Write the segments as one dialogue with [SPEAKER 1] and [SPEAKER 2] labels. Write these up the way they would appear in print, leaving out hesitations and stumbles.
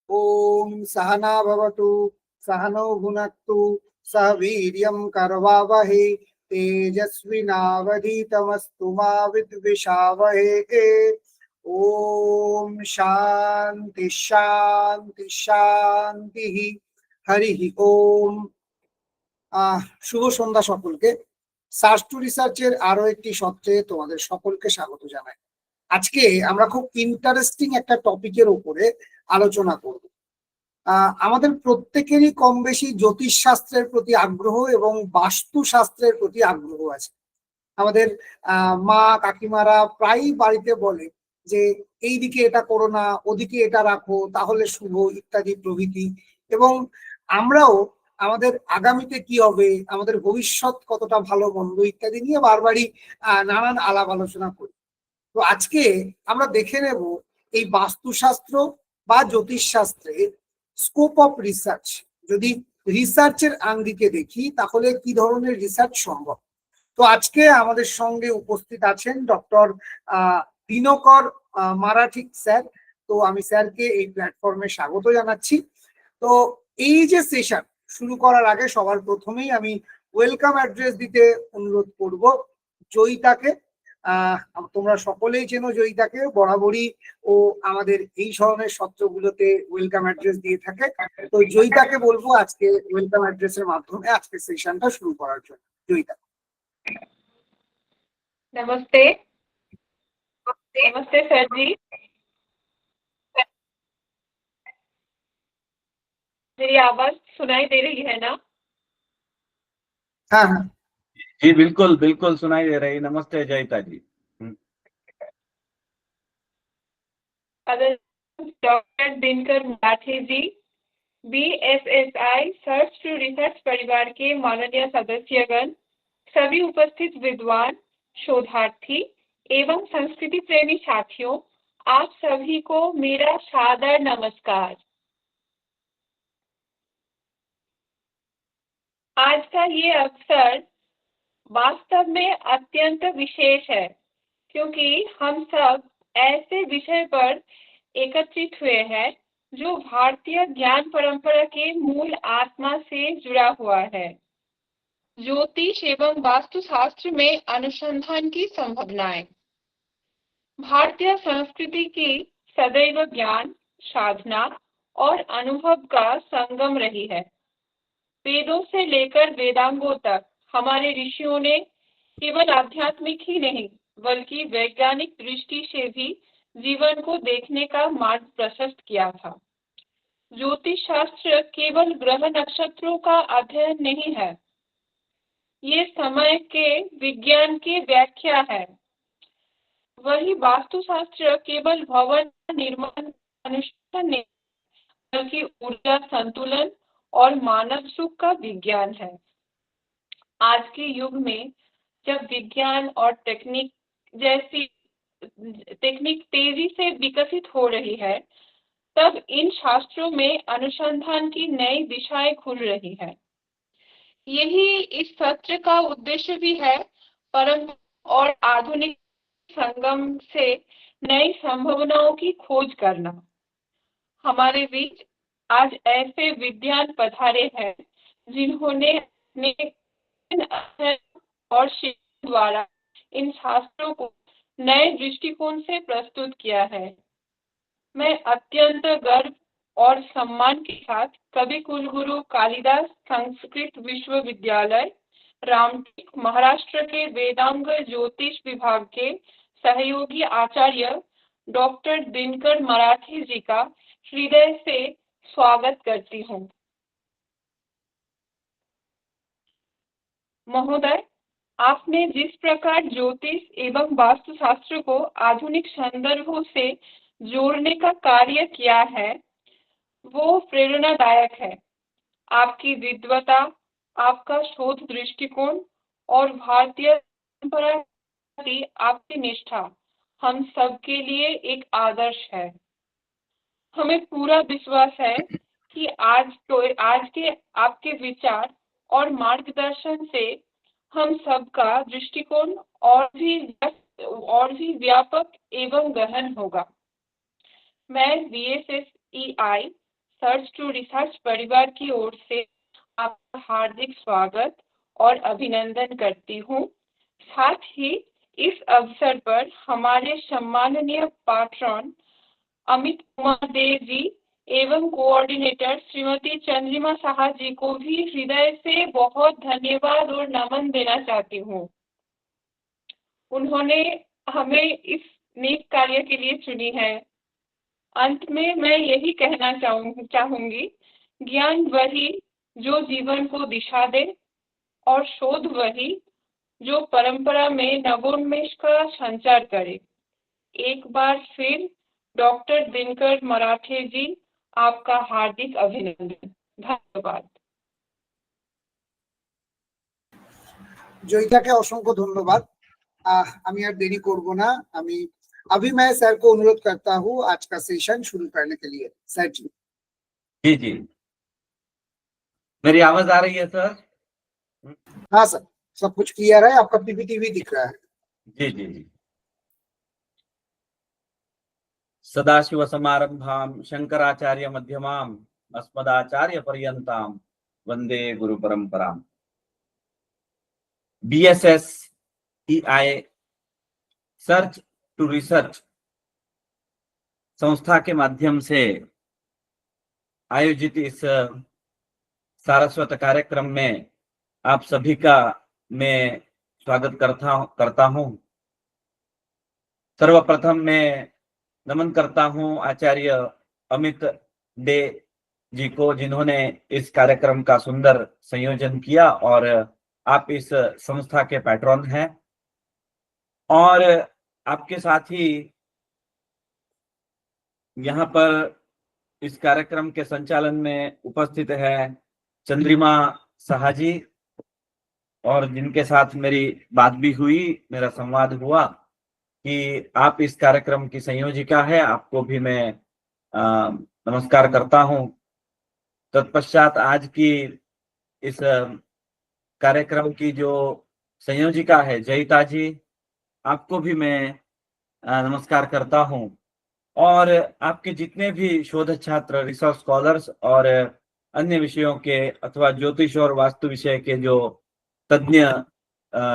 [SPEAKER 1] ओम सहना भवतु सहनौ भुनक्तु सह वीर्यं करवावहै तेजस्विनावधीतमस्तु मा विद्विषावहै। ओम शांति शांति शांति। हरि ओम। শুভ সন্ধ্যা সকলকে। সার্চ টু রিসার্চের আরো একটি সত্রে তোমাদের সকলকে স্বাগত জানাই। আজকে আমরা খুব ইন্টারেস্টিং একটা টপিকের উপরে আলোচনা করব। আমাদের প্রত্যেকেরই কম বেশি জ্যোতিষ শাস্ত্রের প্রতি আগ্রহ এবং বাস্তু শাস্ত্রের প্রতি আগ্রহ আছে। আমাদের মা কাকিমারা প্রায়ই বাড়িতে বলে যে এই দিকে এটা করো না, ওদিকে এটা রাখো, তাহলে শুভ, ইত্যাদি প্রভৃতি। এবং আমরাও আমাদের আগামীতে কি হবে, আমাদের ভবিষ্যৎ কতটা ভালো মন্দ ইত্যাদি নিয়ে বারবারই নানান আলাপ আলোচনা করি। তো আজকে আমরা দেখে নেব এই বাস্তুশাস্ত্র বা জ্যোতিষ শাস্ত্রে স্কোপ অফ রিসার্চ, যদি রিসার্চের আঙ্গিকে দেখি তাহলে কি ধরনের রিসার্চ সম্ভব। তো আজকে আমাদের সঙ্গে উপস্থিত আছেন ডক্টর দিনকর মারাঠি স্যার। তো আমি স্যারকে এই প্ল্যাটফর্মে স্বাগত জানাচ্ছি। তো এই যে সেশন শুরু করার আগে সবার প্রথমেই আমি ওয়েলকাম অ্যাড্রেস দিতে অনুরোধ করব জয়িতাকে। তোমরা সকলেই চেনো জয়িতাকে, বরাবরই ও আমাদের এই ধরনের সত্রগুলোতে ওয়েলকাম অ্যাড্রেস দিয়ে থাকে। তো জয়িতাকে বলবো আজকে ওয়েলকাম অ্যাড্রেসের মাধ্যমে আজকে সেশনটা শুরু করার জন্য। জয়িতা।
[SPEAKER 2] नमस्ते। नमस्ते सर जी। मेरी आवाज सुनाई दे रही है ना?
[SPEAKER 1] हाँ हाँ
[SPEAKER 3] जी बिल्कुल बिल्कुल सुनाई दे रही। नमस्ते Jayita ji.
[SPEAKER 2] Doctor Dinkar Marathi ji, BSSI search to research परिवार के माननीय सदस्यगण, सभी उपस्थित विद्वान, शोधार्थी एवं संस्कृति प्रेमी साथियों, आप सभी को मेरा सादर नमस्कार। आज का ये अवसर वास्तव में अत्यंत विशेष है, क्योंकि हम सब ऐसे विषय पर एकत्रित हुए हैं जो भारतीय ज्ञान परंपरा के मूल आत्मा से जुड़ा हुआ है। ज्योतिष एवं वास्तुशास्त्र में अनुसंधान की संभावनाएं। भारतीय संस्कृति की सदैव ज्ञान, साधना और अनुभव का संगम रही है। वेदों से लेकर वेदांगों तक हमारे ऋषियों ने केवल आध्यात्मिक ही नहीं बल्कि वैज्ञानिक दृष्टि से भी जीवन को देखने का मार्ग प्रशस्त किया था। ज्योतिष शास्त्र केवल ग्रह नक्षत्रों का अध्ययन नहीं है, ये समय के विज्ञान की व्याख्या है। वही वास्तुशास्त्र केवल भवन निर्माण अनुष्ठान नहीं बल्कि ऊर्जा संतुलन और मानव सुख का विज्ञान है। आज के युग में जब विज्ञान और टेक्निक तेजी से विकसित हो रही है, तब इन शास्त्रों में अनुसंधान की नई दिशाएं खुल रही है। यही इस सत्र का उद्देश्य भी है, परम और आधुनिक संगम से नई संभावनाओं की खोज करना। हमारे बीच आज ऐसे विद्वान पधारे हैं जिन्होंने अपने और शिक्षा द्वारा इन शास्त्रों को नए दृष्टिकोण से प्रस्तुत किया है। मैं अत्यंत गर्व और सम्मान के साथ कवि कुलगुरु कालिदास संस्कृत विश्वविद्यालय रामटेक महाराष्ट्र के वेदांग ज्योतिष विभाग के सहयोगी आचार्य डॉक्टर दिनकर मराठी जी का हृदय से स्वागत करती हूँ। महोदय, आपने जिस प्रकार ज्योतिष एवं वास्तुशास्त्र को आधुनिक संदर्भों से जोड़ने का कार्य किया है, वो प्रेरणादायक है। आपकी विद्वता, आपका शोध दृष्टिकोण और भारतीय परंपरा की आपकी निष्ठा हम सबके लिए एक आदर्श है। हमें पूरा विश्वास है कि आज के आपके विचार और मार्गदर्शन से हम सबका दृष्टिकोण और भी व्यापक एवं गहन होगा। मैं BSSEI सर्च टू रिसर्च परिवार की ओर से आपका हार्दिक स्वागत और अभिनंदन करती हूँ। साथ ही इस अवसर पर हमारे सम्माननीय पात्रों अमित कुमार देव जी एवं कोऑर्डिनेटर श्रीमती चंद्रिमा साहा जी को भी हृदय से बहुत धन्यवाद और नमन देना चाहती हूँ। उन्होंने हमें इस नेक कार्य के लिए चुनी है। अंत में मैं यही कहना चाहूंगी, ज्ञान वही जो जीवन को दिशा दे और शोध वही जो परंपरा में नवोन्मेष का संचार करे। एक बार फिर डॉक्टर दिनकर मराठे जी, आपका हार्दिक अभिनंदन। धन्यवाद।
[SPEAKER 1] জয়িতাকে অসংখ্য ধন্যবাদ। আমি আর দেরি করব না, अभी मैं सर को अनुरोध करता हूँ आज का सेशन शुरू करने के लिए। सर जी।
[SPEAKER 3] जी जी, मेरी आवाज आ रही है सर?
[SPEAKER 1] हाँ सर, सब कुछ क्लियर है, आपका पीपीटी भी दिख रहा है।
[SPEAKER 3] जी जी जी। सदाशिव समारंभाम शंकराचार्य मध्यमाम अस्मदाचार्य पर्यंताम वंदे गुरु परंपराम। BSS EI search to research संस्था के माध्यम से आयोजित इस सारस्वत कार्यक्रम में आप सभी का मैं स्वागत करता हूं। सर्वप्रथम मैं नमन करता हूं आचार्य अमित डे जी को, जिन्होंने इस कार्यक्रम का सुंदर संयोजन किया और आप इस संस्था के पैट्रॉन हैं। और आपके साथ ही यहाँ पर इस कार्यक्रम के संचालन में उपस्थित है चंद्रिमा साहा जी, और जिनके साथ मेरी बात भी हुई, मेरा संवाद हुआ कि आप इस कार्यक्रम की संयोजिका है। आपको भी मैं नमस्कार करता हूं। तत्पश्चात आज की इस कार्यक्रम की जो संयोजिका है जयिता जी, आपको भी मैं नमस्कार करता हूं। और आपके जितने भी शोध छात्र, रिसर्च स्कॉलर्स और अन्य विषयों के अथवा ज्योतिष और वास्तु विषय के जो तज्ञ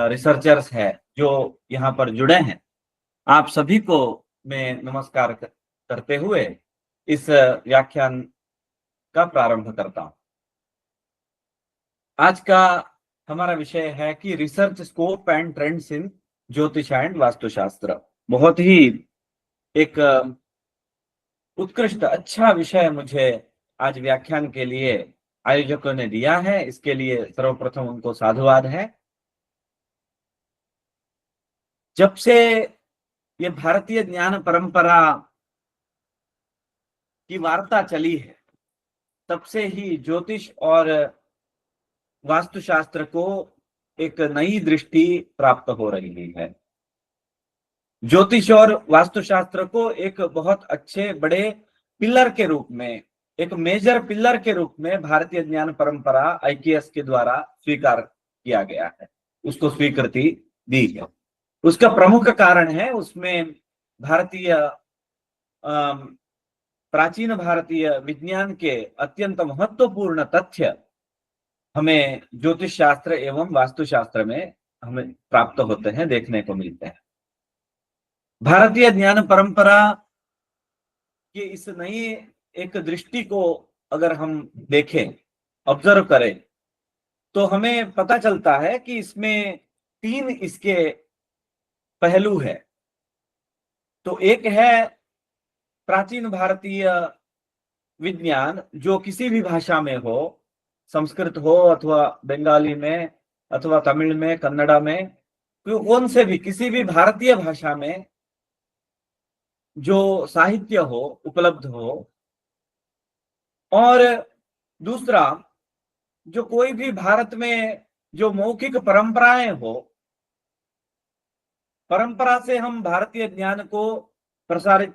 [SPEAKER 3] रिसर्चर्स हैं जो यहाँ पर जुड़े हैं, आप सभी को मैं नमस्कार करते हुए इस व्याख्यान का प्रारंभ करता हूं। आज का हमारा विषय है कि research scope and trends in ज्योतिष एंड वास्तुशास्त्र। बहुत ही एक उत्कृष्ट अच्छा विषय मुझे आज व्याख्यान के लिए आयोजकों ने दिया है, इसके लिए सर्वप्रथम उनको साधुवाद है। जब से ये भारतीय ज्ञान परंपरा की वार्ता चली है, तब से ही ज्योतिष और वास्तुशास्त्र को एक नई दृष्टि प्राप्त हो रही है। ज्योतिष और वास्तुशास्त्र को एक बहुत अच्छे बड़े पिलर के रूप में, एक मेजर पिलर के रूप में भारतीय ज्ञान परंपरा IKS के द्वारा स्वीकार किया गया है, उसको स्वीकृति दी है। उसका प्रमुख कारण है उसमें भारतीय प्राचीन भारतीय विज्ञान के अत्यंत महत्वपूर्ण तथ्य हमें ज्योतिष शास्त्र एवं वास्तुशास्त्र में हमें प्राप्त होते हैं, देखने को मिलते हैं। भारतीय ज्ञान परंपरा की इस नई एक दृष्टि को अगर हम देखें, ऑब्जर्व करें, तो हमें पता चलता है कि इसमें 3 इसके पहलू है। तो एक है प्राचीन भारतीय विज्ञान, जो किसी भी भाषा में हो, संस्कृत हो अथवा बंगाली में अथवा तमिल में, कन्नड़ा में, कौन से भी किसी भी भारतीय भाषा में जो साहित्य हो, उपलब्ध हो। और दूसरा, जो कोई भी भारत में जो मौखिक परंपराएं हो, परंपरा से हम भारतीय ज्ञान को प्रसारित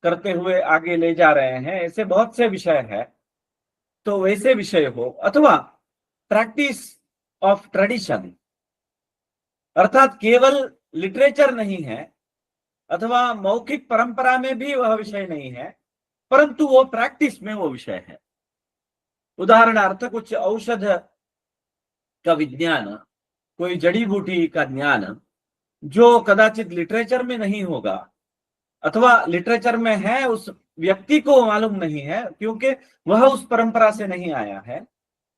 [SPEAKER 3] करते हुए आगे ले जा रहे हैं, ऐसे बहुत से विषय हैं। तो वैसे विषय हो अथवा प्रैक्टिस ऑफ ट्रेडिशन, अर्थात केवल लिटरेचर नहीं है अथवा मौखिक परंपरा में भी वह विषय नहीं है, परंतु वो प्रैक्टिस में वो विषय है। उदाहरणार्थ कुछ औषध का विज्ञान, कोई जड़ी बूटी का ज्ञान जो कदाचित लिटरेचर में नहीं होगा, अथवा लिटरेचर में है उस व्यक्ति को मालूम नहीं है क्योंकि वह उस परंपरा से नहीं आया है,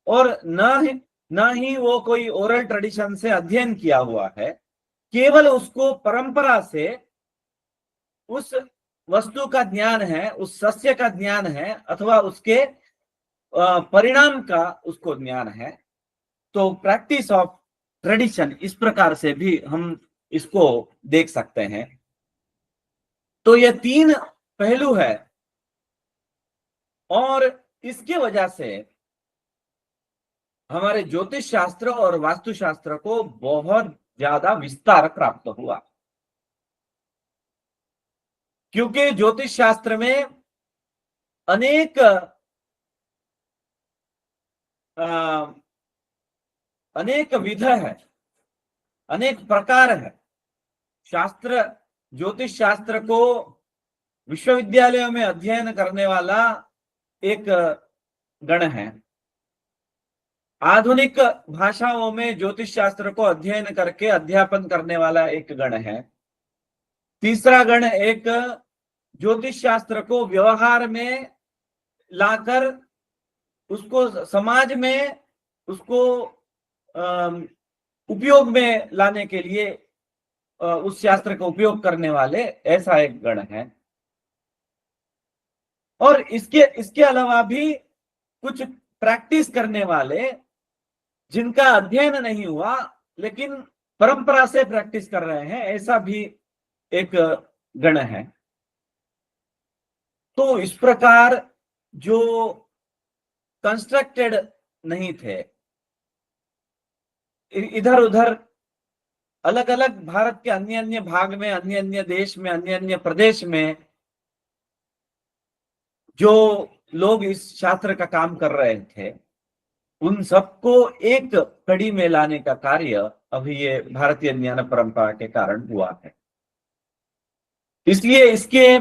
[SPEAKER 3] और न ही वो कोई ओरल ट्रेडिशन से अध्ययन किया हुआ है, केवल उसको परंपरा से उस वस्तु का ज्ञान है, उस सस्य का ज्ञान है, अथवा उसके परिणाम का उसको ज्ञान है। तो प्रैक्टिस ऑफ ट्रेडिशन, इस प्रकार से भी हम इसको देख सकते हैं। तो ये तीन पहलू है, और इसके वजह से हमारे ज्योतिष शास्त्र और वास्तुशास्त्र को बहुत ज्यादा विस्तार प्राप्त हुआ, क्योंकि ज्योतिष शास्त्र में अनेक विध है, अनेक प्रकार है। शास्त्र, ज्योतिष शास्त्र को विश्वविद्यालयों में अध्ययन करने वाला एक गण है। आधुनिक भाषाओं में ज्योतिष शास्त्र को अध्ययन करके अध्यापन करने वाला एक गण है। तीसरा गण एक ज्योतिष शास्त्र को व्यवहार में लाकर उसको समाज में उसको उपयोग में लाने के लिए उस शास्त्र का उपयोग करने वाले, ऐसा एक गण है। और इसके अलावा भी कुछ प्रैक्टिस करने वाले, जिनका अध्ययन नहीं हुआ लेकिन परंपरा से प्रैक्टिस कर रहे हैं, ऐसा भी एक गण है। तो इस प्रकार जो कंस्ट्रक्टेड नहीं थे, इधर उधर अलग अलग भारत के अन्य अन्य भाग में, अन्य अन्य देश में, अन्य अन्य प्रदेश में जो लोग इस शास्त्र का काम कर रहे थे, उन सबको एक कड़ी में लाने का कार्य अभी ये भारतीय ज्ञान परंपरा के कारण हुआ है। इसलिए इसके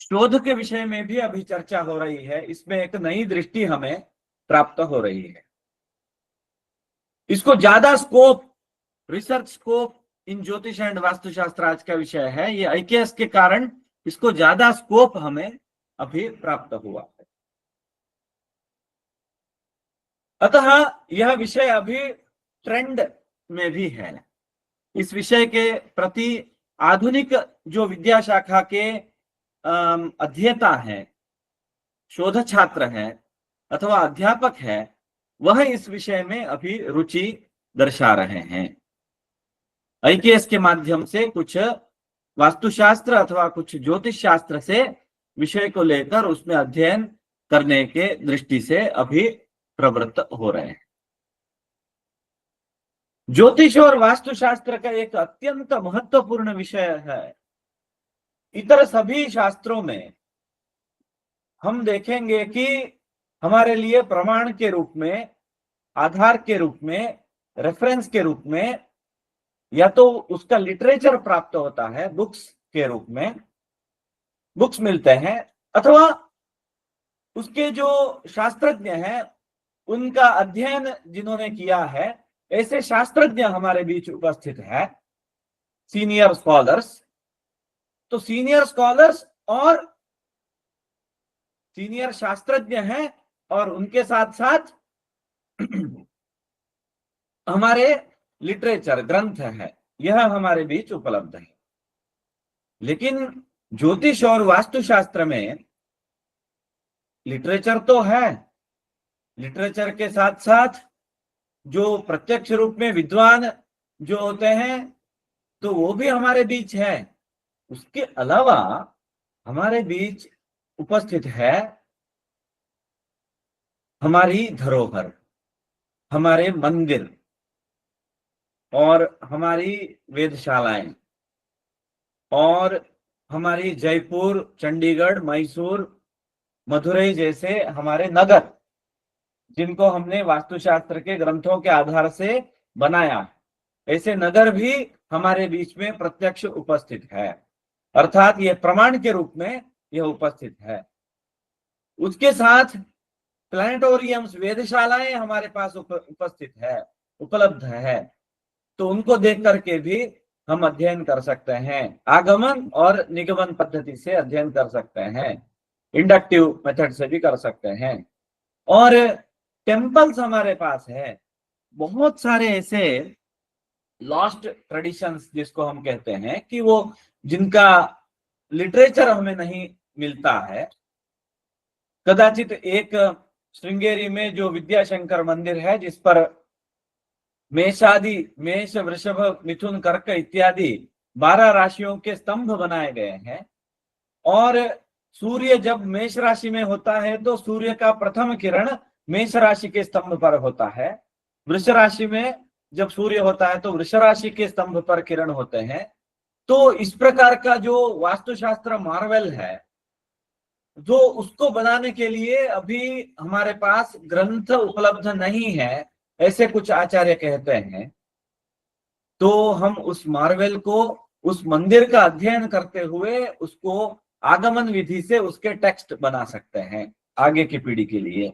[SPEAKER 3] शोध के विषय में भी अभी चर्चा हो रही है। इसमें एक नई दृष्टि हमें प्राप्त हो रही है। इसको ज्यादा स्कोप, रिसर्च स्कोप इन ज्योतिष एंड वास्तुशास्त्र आज का विषय है। ये IKS के कारण इसको ज्यादा स्कोप हमें अभी प्राप्त हुआ है। अतः यह विषय अभी ट्रेंड में भी है। इस विषय के प्रति आधुनिक जो विद्या शाखा के अध्येता हैं, शोध छात्र हैं अथवा अध्यापक हैं, वह इस विषय में अभी रुचि दर्शा रहे हैं। IKS के माध्यम से कुछ वास्तुशास्त्र अथवा कुछ ज्योतिष शास्त्र से विषय को लेकर उसमें अध्ययन करने के दृष्टि से अभी प्रवृत्त हो रहे हैं। ज्योतिष और वास्तुशास्त्र का एक अत्यंत महत्वपूर्ण विषय है। इतर सभी शास्त्रों में हम देखेंगे कि हमारे लिए प्रमाण के रूप में, आधार के रूप में, रेफरेंस के रूप में, या तो उसका लिटरेचर प्राप्त होता है, बुक्स के रूप में बुक्स मिलते हैं, अथवा उसके जो शास्त्रज्ञ हैं उनका अध्ययन जिन्होंने किया है, ऐसे शास्त्रज्ञ हमारे बीच उपस्थित है, सीनियर स्कॉलर्स। तो सीनियर स्कॉलर्स और सीनियर शास्त्रज्ञ हैं, और उनके साथ साथ हमारे लिटरेचर, ग्रंथ है, यह हमारे बीच उपलब्ध है। लेकिन ज्योतिष और वास्तुशास्त्र में लिटरेचर तो है, लिटरेचर के साथ साथ जो प्रत्यक्ष रूप में विद्वान जो होते हैं तो वो भी हमारे बीच है। उसके अलावा हमारे बीच उपस्थित है हमारी धरोहर, हमारे मंदिर और हमारी वेधशालाएं, और हमारी जयपुर, चंडीगढ़, मैसूर, मदुरई जैसे हमारे नगर, जिनको हमने वास्तुशास्त्र के ग्रंथों के आधार से बनाया, ऐसे नगर भी हमारे बीच में प्रत्यक्ष उपस्थित है, अर्थात ये प्रमाण के रूप में यह उपस्थित है। उसके साथ प्लानिटोरियम्स, वेधशालाएं हमारे पास उपस्थित है, उपलब्ध है, तो उनको देख करके भी हम अध्ययन कर सकते हैं। आगमन और निगमन पद्धति से अध्ययन कर सकते हैं, इंडक्टिव मेथड से भी कर सकते हैं। और टेम्पल्स हमारे पास है, बहुत सारे ऐसे लॉस्ट ट्रेडिशंस जिसको हम कहते हैं कि वो जिनका लिटरेचर हमें नहीं मिलता है। कदाचित एक श्रृंगेरी में जो विद्याशंकर मंदिर है, जिस पर मेषादि, मेष, वृषभ, मिथुन, कर्क इत्यादि 12 राशियों के स्तंभ बनाए गए हैं, और सूर्य जब मेष राशि में होता है तो सूर्य का प्रथम किरण मेष राशि के स्तंभ पर होता है। वृष राशि में जब सूर्य होता है तो वृष राशि के स्तंभ पर किरण होते हैं। तो इस प्रकार का जो वास्तुशास्त्र मार्वेल है, जो उसको बनाने के लिए अभी हमारे पास ग्रंथ उपलब्ध नहीं है, ऐसे कुछ आचार्य कहते हैं। तो हम उस मार्वेल को, उस मंदिर का अध्ययन करते हुए उसको आगमन विधि से उसके टेक्स्ट बना सकते हैं आगे की पीढ़ी के लिए।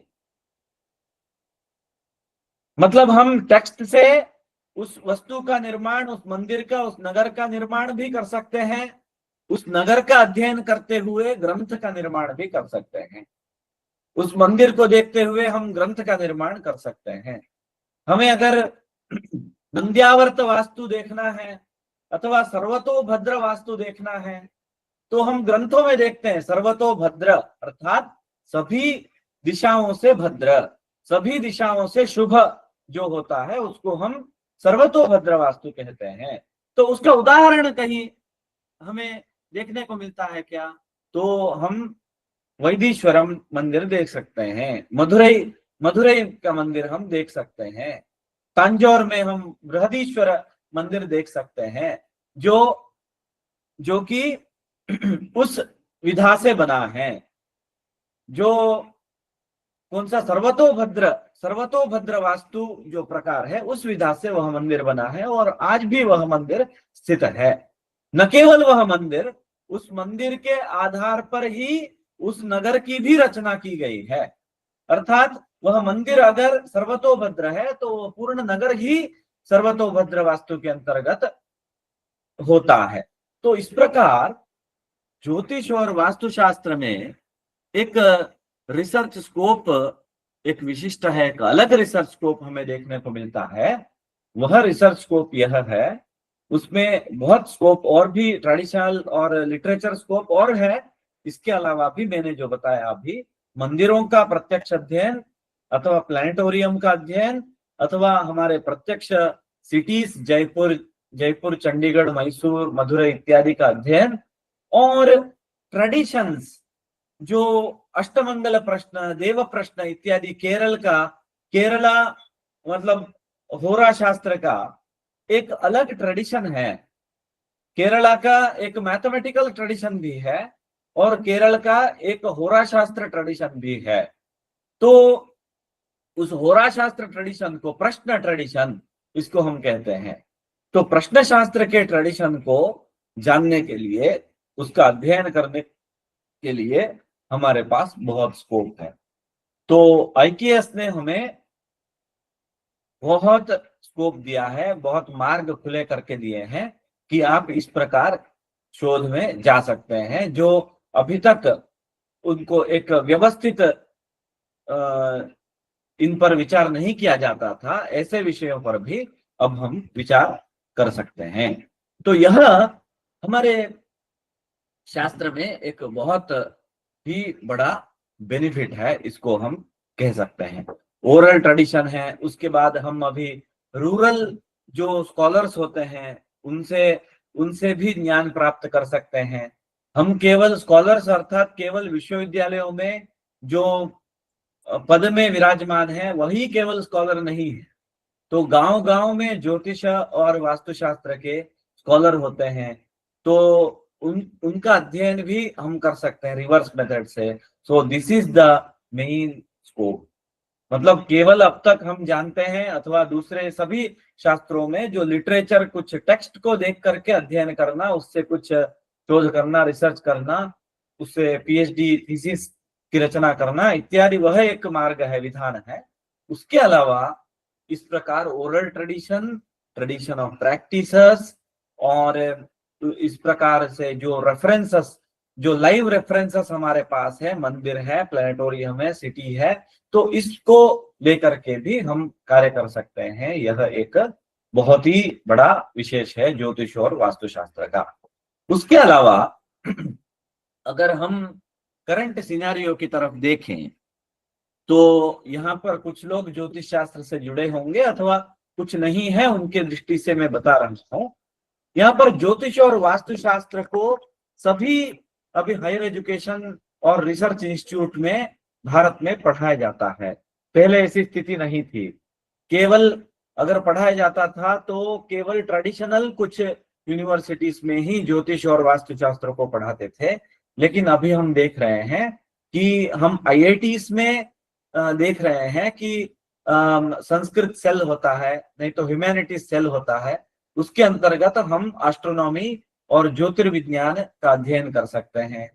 [SPEAKER 3] मतलब हम टेक्स्ट से उस वस्तु का निर्माण, उस मंदिर का, उस नगर का निर्माण भी कर सकते हैं, उस नगर का अध्ययन करते हुए ग्रंथ का निर्माण भी कर सकते हैं। उस मंदिर को देखते हुए हम ग्रंथ का निर्माण कर सकते हैं। हमें अगर नंद्यावर्त वास्तु देखना है अथवा सर्वतोभद्र वास्तु देखना है तो हम ग्रंथों में देखते हैं सर्वतोभद्र, अर्थात सभी दिशाओं से भद्र, सभी दिशाओं से शुभ जो होता है उसको हम सर्वतोभद्र वास्तु कहते हैं। तो उसका उदाहरण कहीं हमें देखने को मिलता है क्या? तो हम वैदीश्वरम मंदिर देख सकते हैं, मधुरई का मंदिर हम देख सकते हैं, तांजौर में हम बृहदीश्वर मंदिर देख सकते हैं, जो कि उस विधा से बना है, जो कौन सा सर्वतोभद्र वास्तु जो प्रकार है उस विधा से वह मंदिर बना है, और आज भी वह मंदिर स्थित है। न केवल वह मंदिर, उस मंदिर के आधार पर ही उस नगर की भी रचना की गई है, अर्थात वह मंदिर अगर सर्वतोभद्र है तो वह पूर्ण नगर ही सर्वतोभद्र वास्तु के अंतर्गत होता है। तो इस प्रकार ज्योतिष और वास्तुशास्त्र में एक रिसर्च स्कोप, एक विशिष्ट है, एक अलग रिसर्च स्कोप हमें देखने को मिलता है। वह रिसर्च स्कोप यह है, उसमें बहुत स्कोप और भी ट्रेडिशनल और लिटरेचर स्कोप और है। इसके अलावा भी मैंने जो बताया अभी, मंदिरों का प्रत्यक्ष अध्ययन अथवा प्लानिटोरियम का अध्ययन अथवा हमारे प्रत्यक्ष सिटीज जयपुर, चंडीगढ़, मैसूर, मदुरई इत्यादि का अध्ययन, और ट्रेडिशंस जो अष्टमंगल प्रश्न, देव प्रश्न इत्यादि केरला मतलब होरा शास्त्र का एक अलग ट्रेडिशन है। केरला का एक मैथमेटिकल ट्रेडिशन भी है और केरल का एक होरा शास्त्र ट्रेडिशन भी है। तो उस होरा शास्त्र ट्रेडिशन को प्रश्न ट्रेडिशन इसको हम कहते हैं। तो प्रश्न शास्त्र के ट्रेडिशन को जानने के लिए, उसका अध्ययन करने के लिए हमारे पास बहुत स्कोप है। तो आईकेएस ने हमें बहुत स्कोप दिया है, बहुत मार्ग खुले करके दिए हैं कि आप इस प्रकार शोध में जा सकते हैं, जो अभी तक उनको एक व्यवस्थित इन पर विचार नहीं किया जाता था, ऐसे विषयों पर भी अब हम विचार कर सकते हैं। तो यह हमारे शास्त्र में एक बहुत ही बड़ा बेनिफिट है, इसको हम कह सकते हैं। ओरल ट्रेडिशन है, उसके बाद हम अभी रूरल जो स्कॉलर्स होते हैं उनसे भी ज्ञान प्राप्त कर सकते हैं। हम केवल स्कॉलर्स अर्थात केवल विश्वविद्यालयों में जो पद में विराजमान है वही केवल स्कॉलर नहीं है, तो गांव-गांव में ज्योतिष और वास्तुशास्त्र के स्कॉलर होते हैं, तो उनका अध्ययन भी हम कर सकते हैं रिवर्स मेथड से। So this is the main scope. मतलब केवल अब तक हम जानते हैं अथवा दूसरे सभी शास्त्रों में जो लिटरेचर, कुछ टेक्स्ट को देख करके अध्ययन करना, उससे कुछ शोध करना, रिसर्च करना, उससे पीएचडी थीसिस की रचना करना इत्यादि वह एक मार्ग है, विधान है। उसके अलावा इस प्रकार ओरल ट्रेडिशन ऑफ प्रैक्टिसेस और इस प्रकार से जो रेफरेंसेस, जो लाइव रेफरेंसेस हमारे पास है, मंदिर है, प्लेनेटोरियम है, सिटी है, तो इसको लेकर के भी हम कार्य कर सकते हैं। यह एक बहुत ही बड़ा विशेष है ज्योतिष और वास्तुशास्त्र का। उसके अलावा अगर हम करंट सिनेरियो की तरफ देखें तो यहाँ पर कुछ लोग ज्योतिष शास्त्र से जुड़े होंगे अथवा कुछ नहीं है, उनके दृष्टि से मैं बता रहा हूँ। यहाँ पर ज्योतिष और वास्तुशास्त्र को सभी अभी हायर एजुकेशन और रिसर्च इंस्टीट्यूट में भारत में पढ़ाया जाता है। पहले ऐसी स्थिति नहीं थी। केवल अगर पढ़ाया जाता था तो केवल ट्रेडिशनल कुछ यूनिवर्सिटीज में ही ज्योतिष और वास्तुशास्त्र को पढ़ाते थे। लेकिन अभी हम देख रहे हैं कि हम आईआईटीज में देख रहे हैं कि संस्कृत सेल होता है, नहीं तो ह्यूमैनिटीज सेल होता है, उसके अंतर्गत हम एस्ट्रोनॉमी और ज्योतिर्विज्ञान का अध्ययन कर सकते हैं।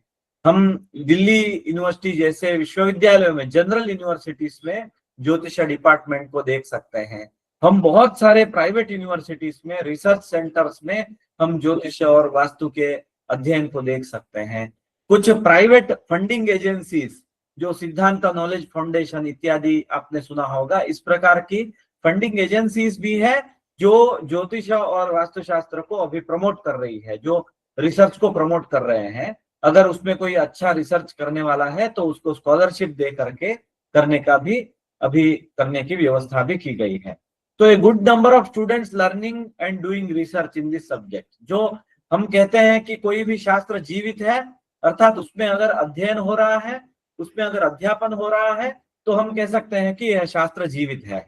[SPEAKER 3] हम दिल्ली यूनिवर्सिटी जैसे विश्वविद्यालयों में, जनरल यूनिवर्सिटीज में ज्योतिष डिपार्टमेंट को देख सकते हैं। हम बहुत सारे प्राइवेट यूनिवर्सिटीज में, रिसर्च सेंटर्स में हम ज्योतिष और वास्तु के अध्ययन को देख सकते हैं। कुछ प्राइवेट फंडिंग एजेंसीज जो सिद्धांत नॉलेज फाउंडेशन इत्यादि आपने सुना होगा, इस प्रकार की फंडिंग एजेंसीज भी है जो ज्योतिष और वास्तुशास्त्र को अभी प्रमोट कर रही है, जो रिसर्च को प्रमोट कर रहे हैं। अगर उसमें कोई अच्छा रिसर्च करने वाला है तो उसको स्कॉलरशिप दे करके करने का भी अभी करने की व्यवस्था भी की गई है। तो a good number of students learning and doing research in this subject. जो हम कहते हैं कि कोई भी शास्त्र जीवित है, अर्थात उसमें अगर अध्ययन हो रहा है, उसमें अगर अध्यापन हो रहा है, तो हम कह सकते हैं कि यह शास्त्र जीवित है।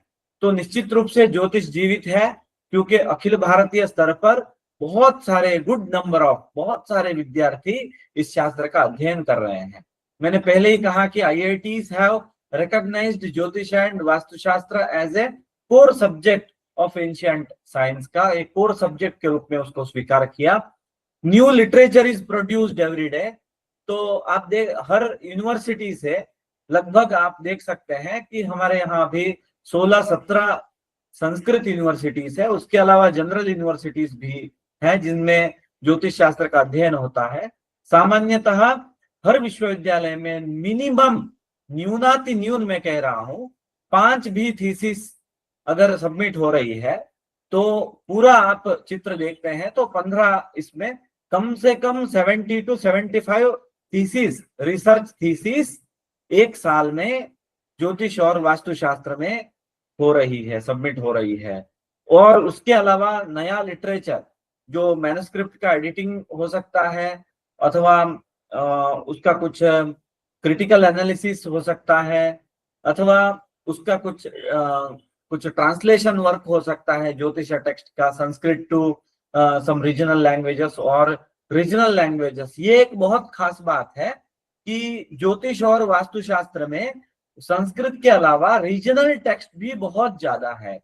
[SPEAKER 3] तो निश्चित रूप से ज्योतिष जीवित है, क्योंकि अखिल भारतीय स्तर पर बहुत सारे बहुत सारे विद्यार्थी इस शास्त्र का अध्ययन कर रहे हैं। मैंने पहले ही कहा कि IITs have recognised jyotish and vastushastra as a core subject of ancient science का एक कोर सब्जेक्ट के रूप में उसको स्वीकार किया। New literature is produced every day. तो आप देख, हर यूनिवर्सिटी से लगभग आप देख सकते हैं कि हमारे यहाँ भी 16-17 संस्कृत यूनिवर्सिटीज है। उसके अलावा जनरल यूनिवर्सिटीज भी हैं जिनमें ज्योतिष शास्त्र का अध्ययन होता है। सामान्यतः हर विश्वविद्यालय में मिनिमम, न्यूनाति न्यून मैं कह रहा हूं, 5 भी थीसिस अगर सबमिट हो रही है तो पूरा आप चित्र देखते हैं तो 15 इसमें कम से कम 70 to 75 थीसिस, रिसर्च थीसिस एक साल में ज्योतिष और वास्तुशास्त्र में हो रही है, सबमिट हो रही है। और उसके अलावा नया लिटरेचर, जो मैन्युस्क्रिप्ट का एडिटिंग हो सकता है अथवा उसका कुछ क्रिटिकल एनालिसिस हो सकता है, अथवा उसका कुछ ट्रांसलेशन वर्क हो सकता है ज्योतिष टेक्स्ट का, Sanskrit to some regional languages और रीजनल लैंग्वेजेस। ये एक बहुत खास बात है कि ज्योतिष और वास्तुशास्त्र में संस्कृत के अलावा रीजनल टेक्स्ट भी बहुत ज्यादा है।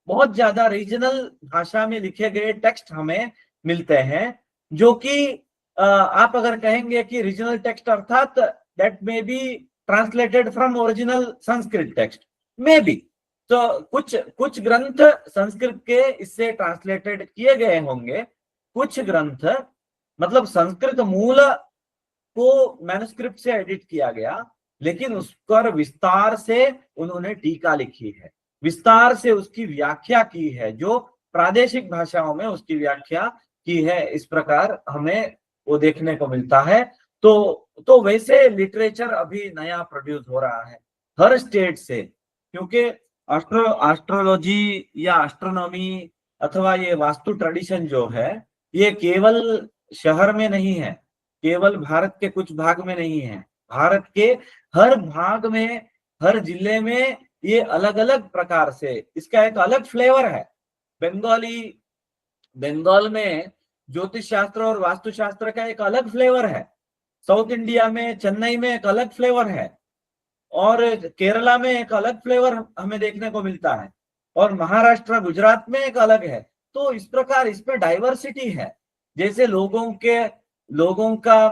[SPEAKER 3] बहुत ज्यादा रीजनल भाषा में लिखे गए टेक्स्ट हमें मिलते हैं, जो कि आप अगर कहेंगे कि रीजनल टेक्स्ट अर्थात that may be translated from original Sanskrit text, may be. तो कुछ ग्रंथ संस्कृत के इससे ट्रांसलेटेड किए गए होंगे, कुछ ग्रंथ मतलब संस्कृत मूल को मैन्युस्क्रिप्ट से एडिट किया गया, लेकिन उस पर विस्तार से उन्होंने टीका लिखी है, विस्तार से उसकी व्याख्या की है, जो प्रादेशिक भाषाओं में उसकी व्याख्या की है। इस प्रकार हमें वो देखने को मिलता है। तो वैसे लिटरेचर अभी नया प्रोड्यूस हो रहा है हर स्टेट से, क्योंकि एस्ट्रोलॉजी या एस्ट्रोनॉमी अथवा ये वास्तु ट्रेडिशन जो है, ये केवल शहर में नहीं है, केवल भारत के कुछ भाग में नहीं है, भारत के हर भाग में, हर जिले में ये अलग अलग प्रकार से इसका एक अलग फ्लेवर है। बंगाल में ज्योतिष शास्त्र और वास्तुशास्त्र का एक अलग फ्लेवर है, साउथ इंडिया में चेन्नई में एक अलग फ्लेवर है, और केरला में एक अलग फ्लेवर हमें देखने को मिलता है, और महाराष्ट्र गुजरात में एक अलग है। तो इस प्रकार इसमें डाइवर्सिटी है। जैसे लोगों का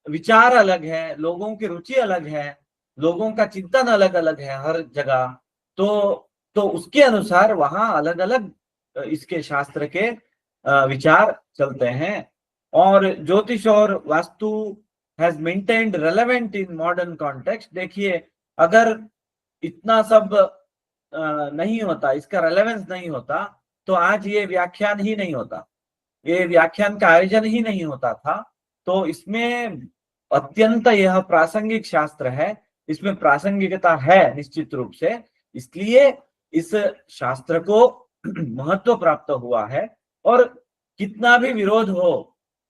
[SPEAKER 3] विचार अलग है, लोगों की रुचि अलग है, लोगों का चिंतन अलग अलग है हर जगह। तो उसके अनुसार वहां अलग अलग इसके शास्त्र के विचार चलते हैं। और ज्योतिष और vastu has maintained relevant in modern context. देखिए, अगर इतना सब नहीं होता, इसका रेलेवेंस नहीं होता, तो आज ये व्याख्यान ही नहीं होता, ये व्याख्यान का आयोजन ही नहीं होता था। तो इसमें अत्यंत यह प्रासंगिक शास्त्र है, इसमें प्रासंगिकता है निश्चित रूप से, इसलिए इस शास्त्र को महत्व प्राप्त हुआ है। और कितना भी विरोध हो,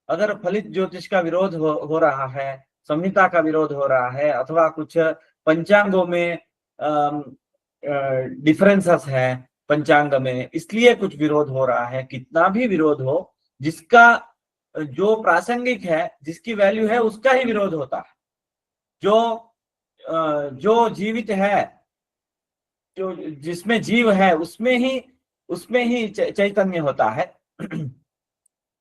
[SPEAKER 3] अगर फलित ज्योतिष का विरोध हो रहा है, संहिता का विरोध हो रहा है, अथवा कुछ पंचांगों में डिफरेंसेस है पंचांग में, इसलिए कुछ विरोध हो रहा है, कितना भी विरोध हो, जिसका जो प्रासंगिक है, जिसकी वैल्यू है, उसका ही विरोध होता है। जो जीवित है, जो जिसमें जीव है, उसमें ही चैतन्य होता है,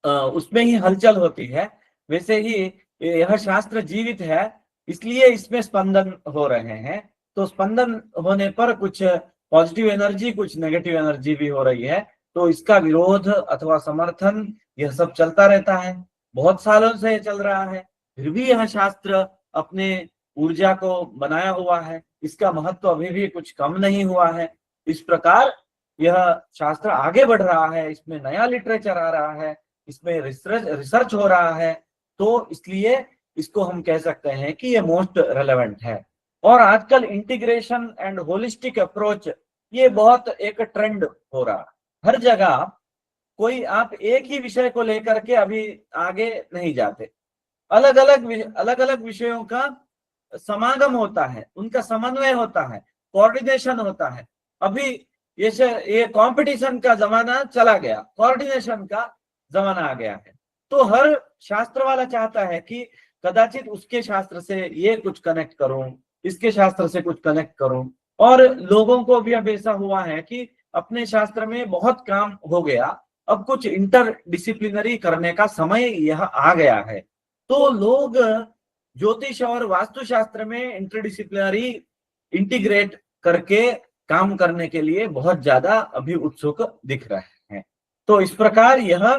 [SPEAKER 3] उसमें ही हलचल होती है। वैसे ही यह शास्त्र जीवित है, इसलिए इसमें स्पंदन हो रहे हैं। तो स्पंदन होने पर कुछ पॉजिटिव एनर्जी, कुछ नेगेटिव एनर्जी भी हो रही है, तो इसका विरोध अथवा समर्थन यह सब चलता रहता है, बहुत सालों से चल रहा है। फिर भी यह शास्त्र अपने ऊर्जा को बनाया हुआ है, इसका महत्व अभी भी कुछ कम नहीं हुआ है। इस प्रकार यह शास्त्र आगे बढ़ रहा है, इसमें नया लिटरेचर आ रहा है, इसमें रिसर्च हो रहा है, तो इसलिए इसको हम कह सकते हैं कि ये मोस्ट रेलेवेंट है। और आजकल इंटीग्रेशन एंड होलिस्टिक अप्रोच, ये बहुत एक ट्रेंड हो रहा है हर जगह। कोई आप एक ही विषय को लेकर के अभी आगे नहीं जाते, अलग अलग विषयों का समागम होता है, उनका समन्वय होता है, कोऑर्डिनेशन होता है। अभी ये कंपटीशन का जमाना चला गया, कोऑर्डिनेशन का जमाना आ गया है। तो हर शास्त्र वाला चाहता है कि कदाचित उसके शास्त्र से ये कुछ कनेक्ट करूं, इसके शास्त्र से कुछ कनेक्ट करूं। और लोगों को भी अब ऐसा हुआ है कि अपने शास्त्र में बहुत काम हो गया, अब कुछ इंटर डिसिप्लिनरी करने का समय यह आ गया है। तो लोग ज्योतिष और वास्तुशास्त्र में इंटरडिसिप्लिनरी इंटीग्रेट करके काम करने के लिए बहुत ज्यादा अभी उत्सुक दिख रहे हैं। तो इस प्रकार यह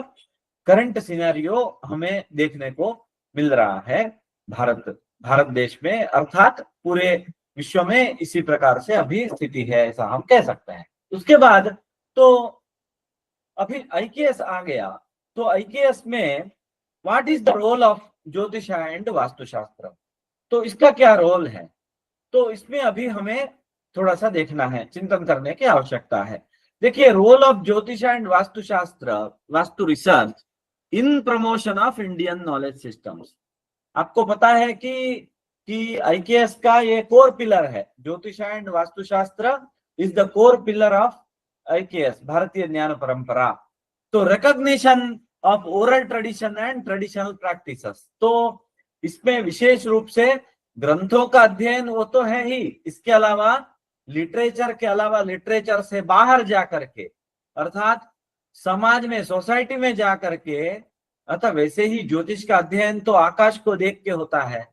[SPEAKER 3] करंट सिनेरियो हमें देखने को मिल रहा है भारत देश में, अर्थात पूरे विश्व में इसी प्रकार से अभी स्थिति है, ऐसा हम कह सकते हैं। उसके बाद तो अभी IKS आ गया। तो IKS में what is the role of jyotish and vastushastra, तो इसका क्या रोल है, तो इसमें अभी हमें थोड़ा सा देखना है, चिंतन करने की आवश्यकता है। देखिए, role of jyotish and Vastushastra, vastu research in promotion of Indian knowledge systems. आपको पता है कि IKS का ये कोर पिलर है, ज्योतिष and Vastushastra is the core pillar of IKS, भारतीय ज्ञान परंपरा। तो recognition of oral tradition and traditional practices, तो इसमें विशेष रूप से ग्रंथों का अध्ययन वो तो है ही, इसके अलावा लिटरेचर के अलावा लिटरेचर से बाहर जाकर के, अर्थात समाज में, सोसाइटी में जाकर के, अतः वैसे ही ज्योतिष का अध्ययन तो आकाश को देख के होता है,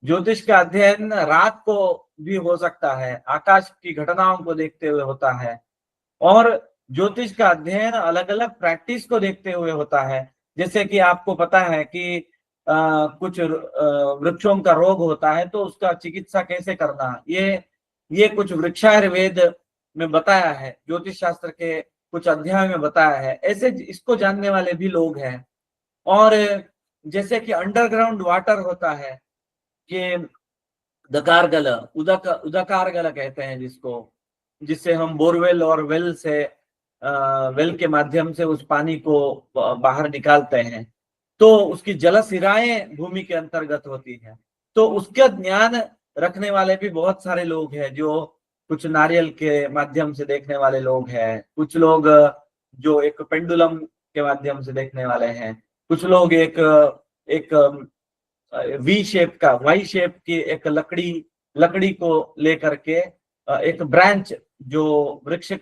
[SPEAKER 3] ज्योतिष का अध्ययन रात को भी हो सकता है, आकाश की घटनाओं को देखते हुए होता है। और ज्योतिष का अध्ययन अलग अलग प्रैक्टिस को देखते हुए होता है। जैसे कि आपको पता है कि कुछ वृक्षों का रोग होता है, तो उसका चिकित्सा कैसे करना, ये कुछ वृक्षायुर्वेद में बताया है, ज्योतिष शास्त्र के कुछ अध्याय में बताया है। ऐसे इसको जानने वाले भी लोग हैं। और जैसे कि अंडरग्राउंड वाटर होता है, कि दकारगल, उदकारगल कहते हैं जिसको, जिससे हम बोरवेल और वेल से वेल के माध्यम से उस पानी को बाहर निकालते हैं, तो उसकी जलसिराएं भूमि के अंतर्गत होती है। तो उसका ज्ञान रखने वाले भी बहुत सारे लोग हैं, जो कुछ नारियल के माध्यम से देखने वाले लोग हैं, कुछ लोग जो एक पेंडुलम के माध्यम से देखने वाले हैं, कुछ लोग एक वी शेप का, वाई शेप की एक लकड़ी को लेकर के एक ब्रांच, जो वृक्ष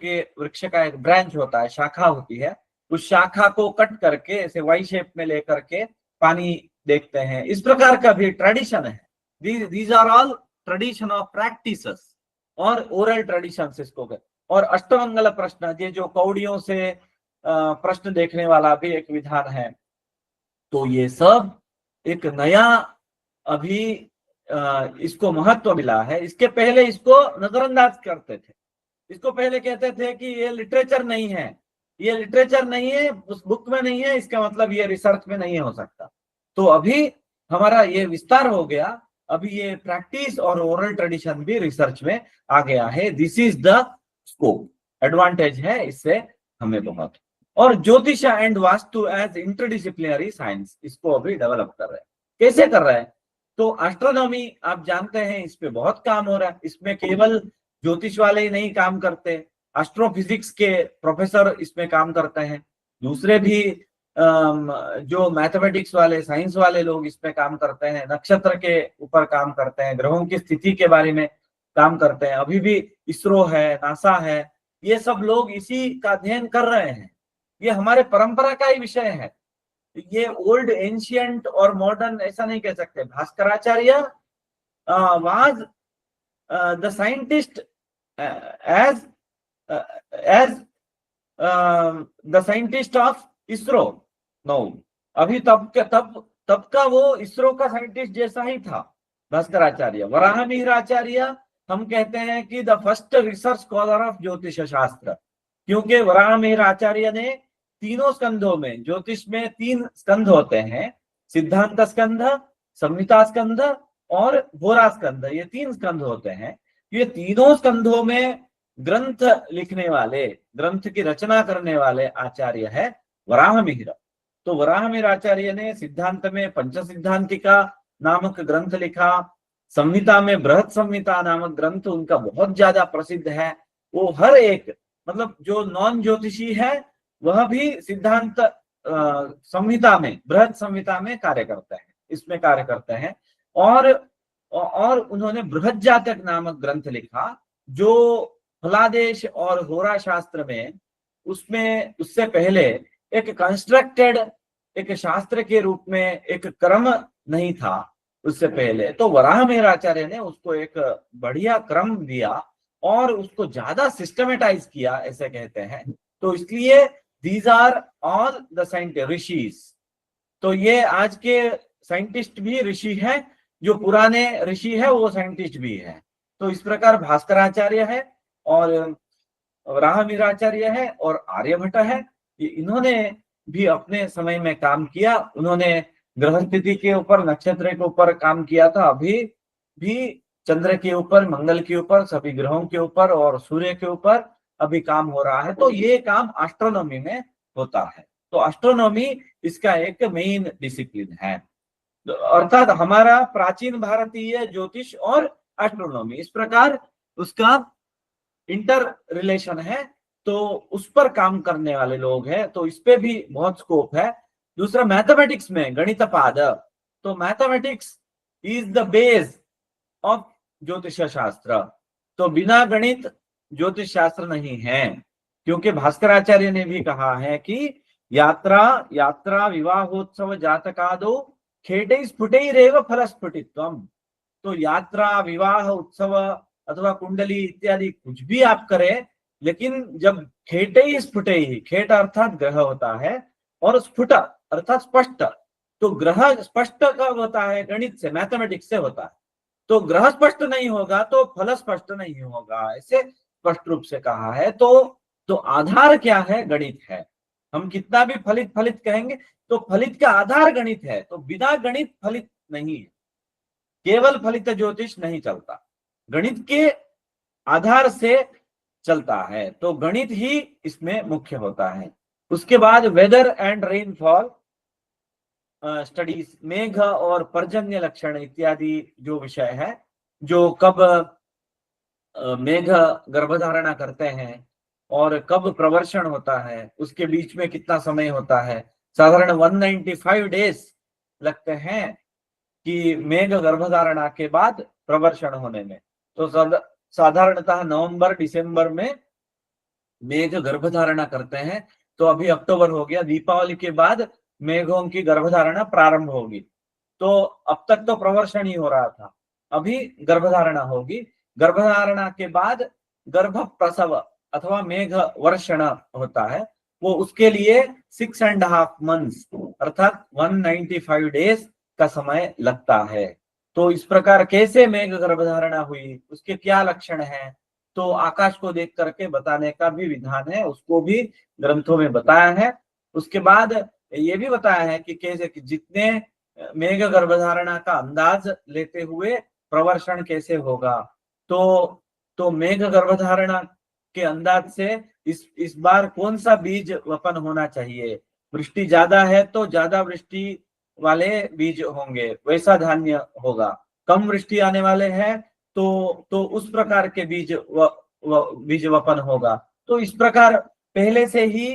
[SPEAKER 3] का एक ब्रांच होता है, शाखा होती है, उस शाखा को कट करके ऐसे वाई शेप में लेकर के पानी देखते हैं। इस प्रकार का भी ट्रेडिशन है। These are all tradition of practices और ओरल ट्रेडिशंस इसको कहते हैं। और अष्टमंगल प्रश्न, ये जो कौड़ियों से प्रश्न देखने वाला भी एक विधान है। तो ये सब एक नया अभी इसको महत्व मिला है। इसके पहले इसको नजरअंदाज करते थे। इसको पहले कहते थे कि ये लिटरेचर नहीं है, ये लिटरेचर नहीं है, उस बुक में नहीं है, इसका मतलब ये रिसर्च में नहीं हो सकता। तो अभी हमारा ये विस्तार हो गया, अभी ये प्रैक्टिस और ओरल ट्रेडिशन भी रिसर्च में आ गया है। This is the scope, advantage है इससे हमें बहुत। और jyotish and vastu as interdisciplinary science, इसको अभी डेवलप कर रहे हैं। कैसे कर रहे हैं? तो एस्ट्रोनॉमी आप जानते हैं, इस पे बहुत काम हो रहा है। इसमें केवल ज्योतिष वाले ही नहीं काम करते, एस्ट्रोफिजिक्स के प्रोफेसर इसमें काम करते हैं, दूसरे भी जो मैथमेटिक्स वाले, साइंस वाले लोग इसमें काम करते हैं, नक्षत्र के ऊपर काम करते हैं, ग्रहों की स्थिति के बारे में काम करते हैं। अभी भी इसरो है, नासा है, ये सब लोग इसी का अध्ययन कर रहे हैं। ये हमारे परंपरा का ही विषय है। ये ओल्ड, एंशियंट और मॉडर्न ऐसा नहीं कह सकते। Bhaskaracharya was the scientist as the scientist of ISRO now। अभी तब का वो इसरो का साइंटिस्ट जैसा ही था भास्कराचार्य। वराह मिहिराचार्य हम कहते हैं कि the first research scholar of ज्योतिष शास्त्र, क्योंकि वराह मिहिराचार्य ने तीनों स्कंधों में, ज्योतिष में 3 स्कंध होते हैं, सिद्धांत स्कंध, संहिता स्कंध और होरा स्कंध, ये 3 स्कंध होते हैं। ये तीनों स्कंधों में ग्रंथ लिखने वाले, ग्रंथ की रचना करने वाले आचार्य है वराह मिहिर। तो वराह मिहिर आचार्य ने सिद्धांत में पंच सिद्धांतिका नामक ग्रंथ लिखा, संहिता में बृहत संहिता नामक ग्रंथ उनका बहुत ज्यादा प्रसिद्ध है। वो हर एक, मतलब जो नॉन ज्योतिषी है वह भी सिद्धांत संहिता में, बृहत संहिता में कार्य करते हैं, इसमें कार्य करते हैं। और उन्होंने बृहत जातक नामक ग्रंथ लिखा, जो फलादेश और होरा शास्त्र में, उसमें उससे पहले एक कंस्ट्रक्टेड, एक शास्त्र के रूप में एक क्रम नहीं था उससे पहले। तो वराह मिहिराचार्य ने उसको एक बढ़िया क्रम दिया और उसको ज्यादा सिस्टमेटाइज किया, ऐसे कहते हैं। तो इसलिए these are all the scientists, rishis. तो ये आज के साइंटिस्ट भी ऋषि हैं, जो पुराने ऋषि है वो साइंटिस्ट भी है। तो इस प्रकार भास्कराचार्य है और वराह मिहिराचार्य है और आर्यभट्ट है। इन्होंने भी अपने समय में काम किया। उन्होंने ग्रह स्थिति के ऊपर, नक्षत्र के ऊपर काम किया था। अभी भी चंद्र के ऊपर, मंगल के ऊपर, सभी ग्रहों के ऊपर और सूर्य के ऊपर अभी काम हो रहा है। तो ये काम एस्ट्रोनॉमी में होता है। तो एस्ट्रोनॉमी इसका एक मेन डिसिप्लिन है। अर्थात हमारा प्राचीन भारतीय ज्योतिष और एस्ट्रोनॉमी, इस प्रकार उसका इंटर रिलेशन है। तो उस पर काम करने वाले लोग हैं, तो इस पे भी बहुत स्कोप है। दूसरा, मैथमेटिक्स में गणित पाद। तो mathematics is the base of ज्योतिष शास्त्र। तो बिना गणित ज्योतिष शास्त्र नहीं है, क्योंकि भास्कराचार्य ने भी कहा है कि यात्रा विवाहोत्सव जातकादो खेटे स्फुटैरेव फलस्फुटित्वम। तो यात्रा, विवाह, उत्सव अथवा कुंडली इत्यादि कुछ भी आप करें, लेकिन जब खेटे स्फुटै, खेट अर्थात ग्रह होता है और स्फुट अर्थात स्पष्ट, तो ग्रह स्पष्ट कब होता है? गणित से, मैथमेटिक्स से होता है। तो ग्रह स्पष्ट नहीं होगा तो फल स्पष्ट नहीं होगा, ऐसे स्पष्ट रूप से कहा है। तो आधार क्या है? गणित है। हम कितना भी फलित कहेंगे तो फलित का आधार गणित है। तो बिना गणित फलित नहीं है, केवल फलित ज्योतिष नहीं चलता, गणित के आधार से चलता है। तो गणित ही इसमें मुख्य होता है। उसके बाद वेदर एंड रेनफॉल स्टडीज, मेघ और पर्जन्य लक्षण इत्यादि जो विषय है, जो कब मेघ गर्भधारणा करते हैं और कब प्रवर्षण होता है, उसके बीच में कितना समय होता है। साधारण 195 डेज लगते हैं कि मेघ गर्भधारणा के बाद प्रवर्षण होने में। तो साधारणतः नवंबर दिसंबर में मेघ गर्भधारणा करते हैं। तो अभी अक्टूबर हो गया, दीपावली के बाद मेघों की गर्भधारणा प्रारंभ होगी। तो अब तक तो प्रवर्षण ही हो रहा था, अभी गर्भधारणा होगी। गर्भधारणा के बाद गर्भ प्रसव अथवा मेघ वर्षण होता है, वो उसके लिए 6.5 months अर्थात 195 डेज का समय लगता है। तो इस प्रकार कैसे मेघ गर्भधारणा हुई, उसके क्या लक्षण हैं, तो आकाश को देख करके बताने का भी विधान है, उसको भी ग्रंथों में बताया है। उसके बाद ये भी बताया है कि कैसे कि जितने मेघ गर्भधारणा का अंदाज लेते हुए प्रवर्षण कैसे होगा। तो मेघ गर्भधारणा के अंदाज से इस बार कौन सा बीज वपन होना चाहिए, वृष्टि ज्यादा है तो ज्यादा वृष्टि वाले बीज होंगे, वैसा धान्य होगा। कम वृष्टि आने वाले हैं तो उस प्रकार के बीज वपन होगा। तो इस प्रकार पहले से ही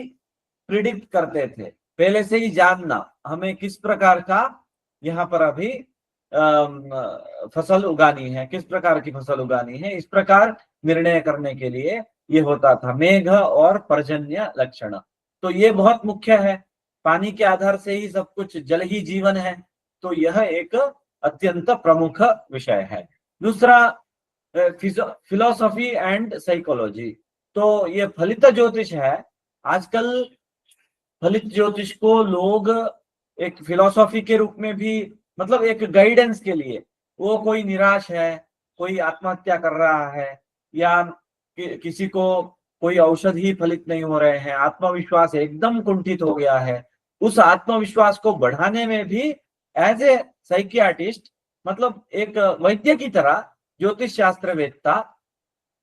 [SPEAKER 3] प्रिडिक्ट करते थे, पहले से ही जानना हमें किस प्रकार का यहाँ पर अभी फसल उगानी है, किस प्रकार की फसल उगानी है, इस प्रकार निर्णय करने के लिए ये होता था मेघ और पर्जन्य लक्षण। तो ये बहुत मुख्य है, पानी के आधार से ही सब कुछ, जल ही जीवन है, तो यह एक अत्यंत प्रमुख विषय है। दूसरा फिलोसॉफी एंड साइकोलॉजी। तो ये फलित ज्योतिष है। आजकल फलित ज्योतिष को लोग एक फिलोसॉफी के रूप में भी, मतलब एक गाइडेंस के लिए, वो कोई निराश है, कोई आत्महत्या कर रहा है, या किसी को कोई औषधि ही फलित नहीं हो रहे हैं, आत्मविश्वास एकदम कुंठित हो गया है, उस आत्मविश्वास को बढ़ाने में भी एज ए साइकियाट्रिस्ट, मतलब एक वैद्य की तरह ज्योतिष शास्त्र वेत्ता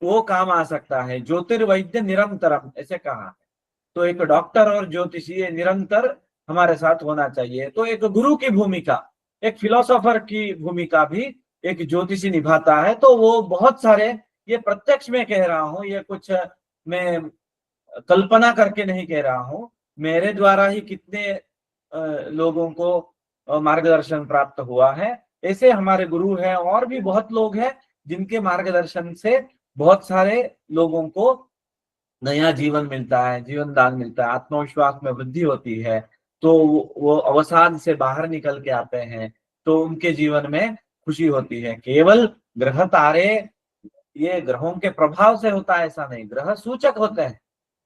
[SPEAKER 3] वो काम आ सकता है। ज्योतिर्वैद्य निरंतरम ऐसे कहा है। तो एक डॉक्टर और ज्योतिषी निरंतर हमारे साथ होना चाहिए। तो एक गुरु की भूमिका, एक फिलोसोफर की भूमिका भी एक ज्योतिषी निभाता है। तो वो बहुत सारे, ये प्रत्यक्ष में कह रहा हूं, ये कुछ मैं कल्पना करके नहीं कह रहा हूं, मेरे द्वारा ही कितने लोगों को मार्गदर्शन प्राप्त हुआ है। ऐसे हमारे गुरु हैं और भी बहुत लोग हैं जिनके मार्गदर्शन से बहुत सारे लोगों को नया जीवन मिलता है, जीवन दान मिलता है, आत्मविश्वास में वृद्धि होती है। तो वो अवसाद से बाहर निकल के आते हैं, तो उनके जीवन में खुशी होती है। केवल ग्रह तारे ये ग्रहों के प्रभाव से होता है ऐसा नहीं, ग्रह सूचक होते हैं।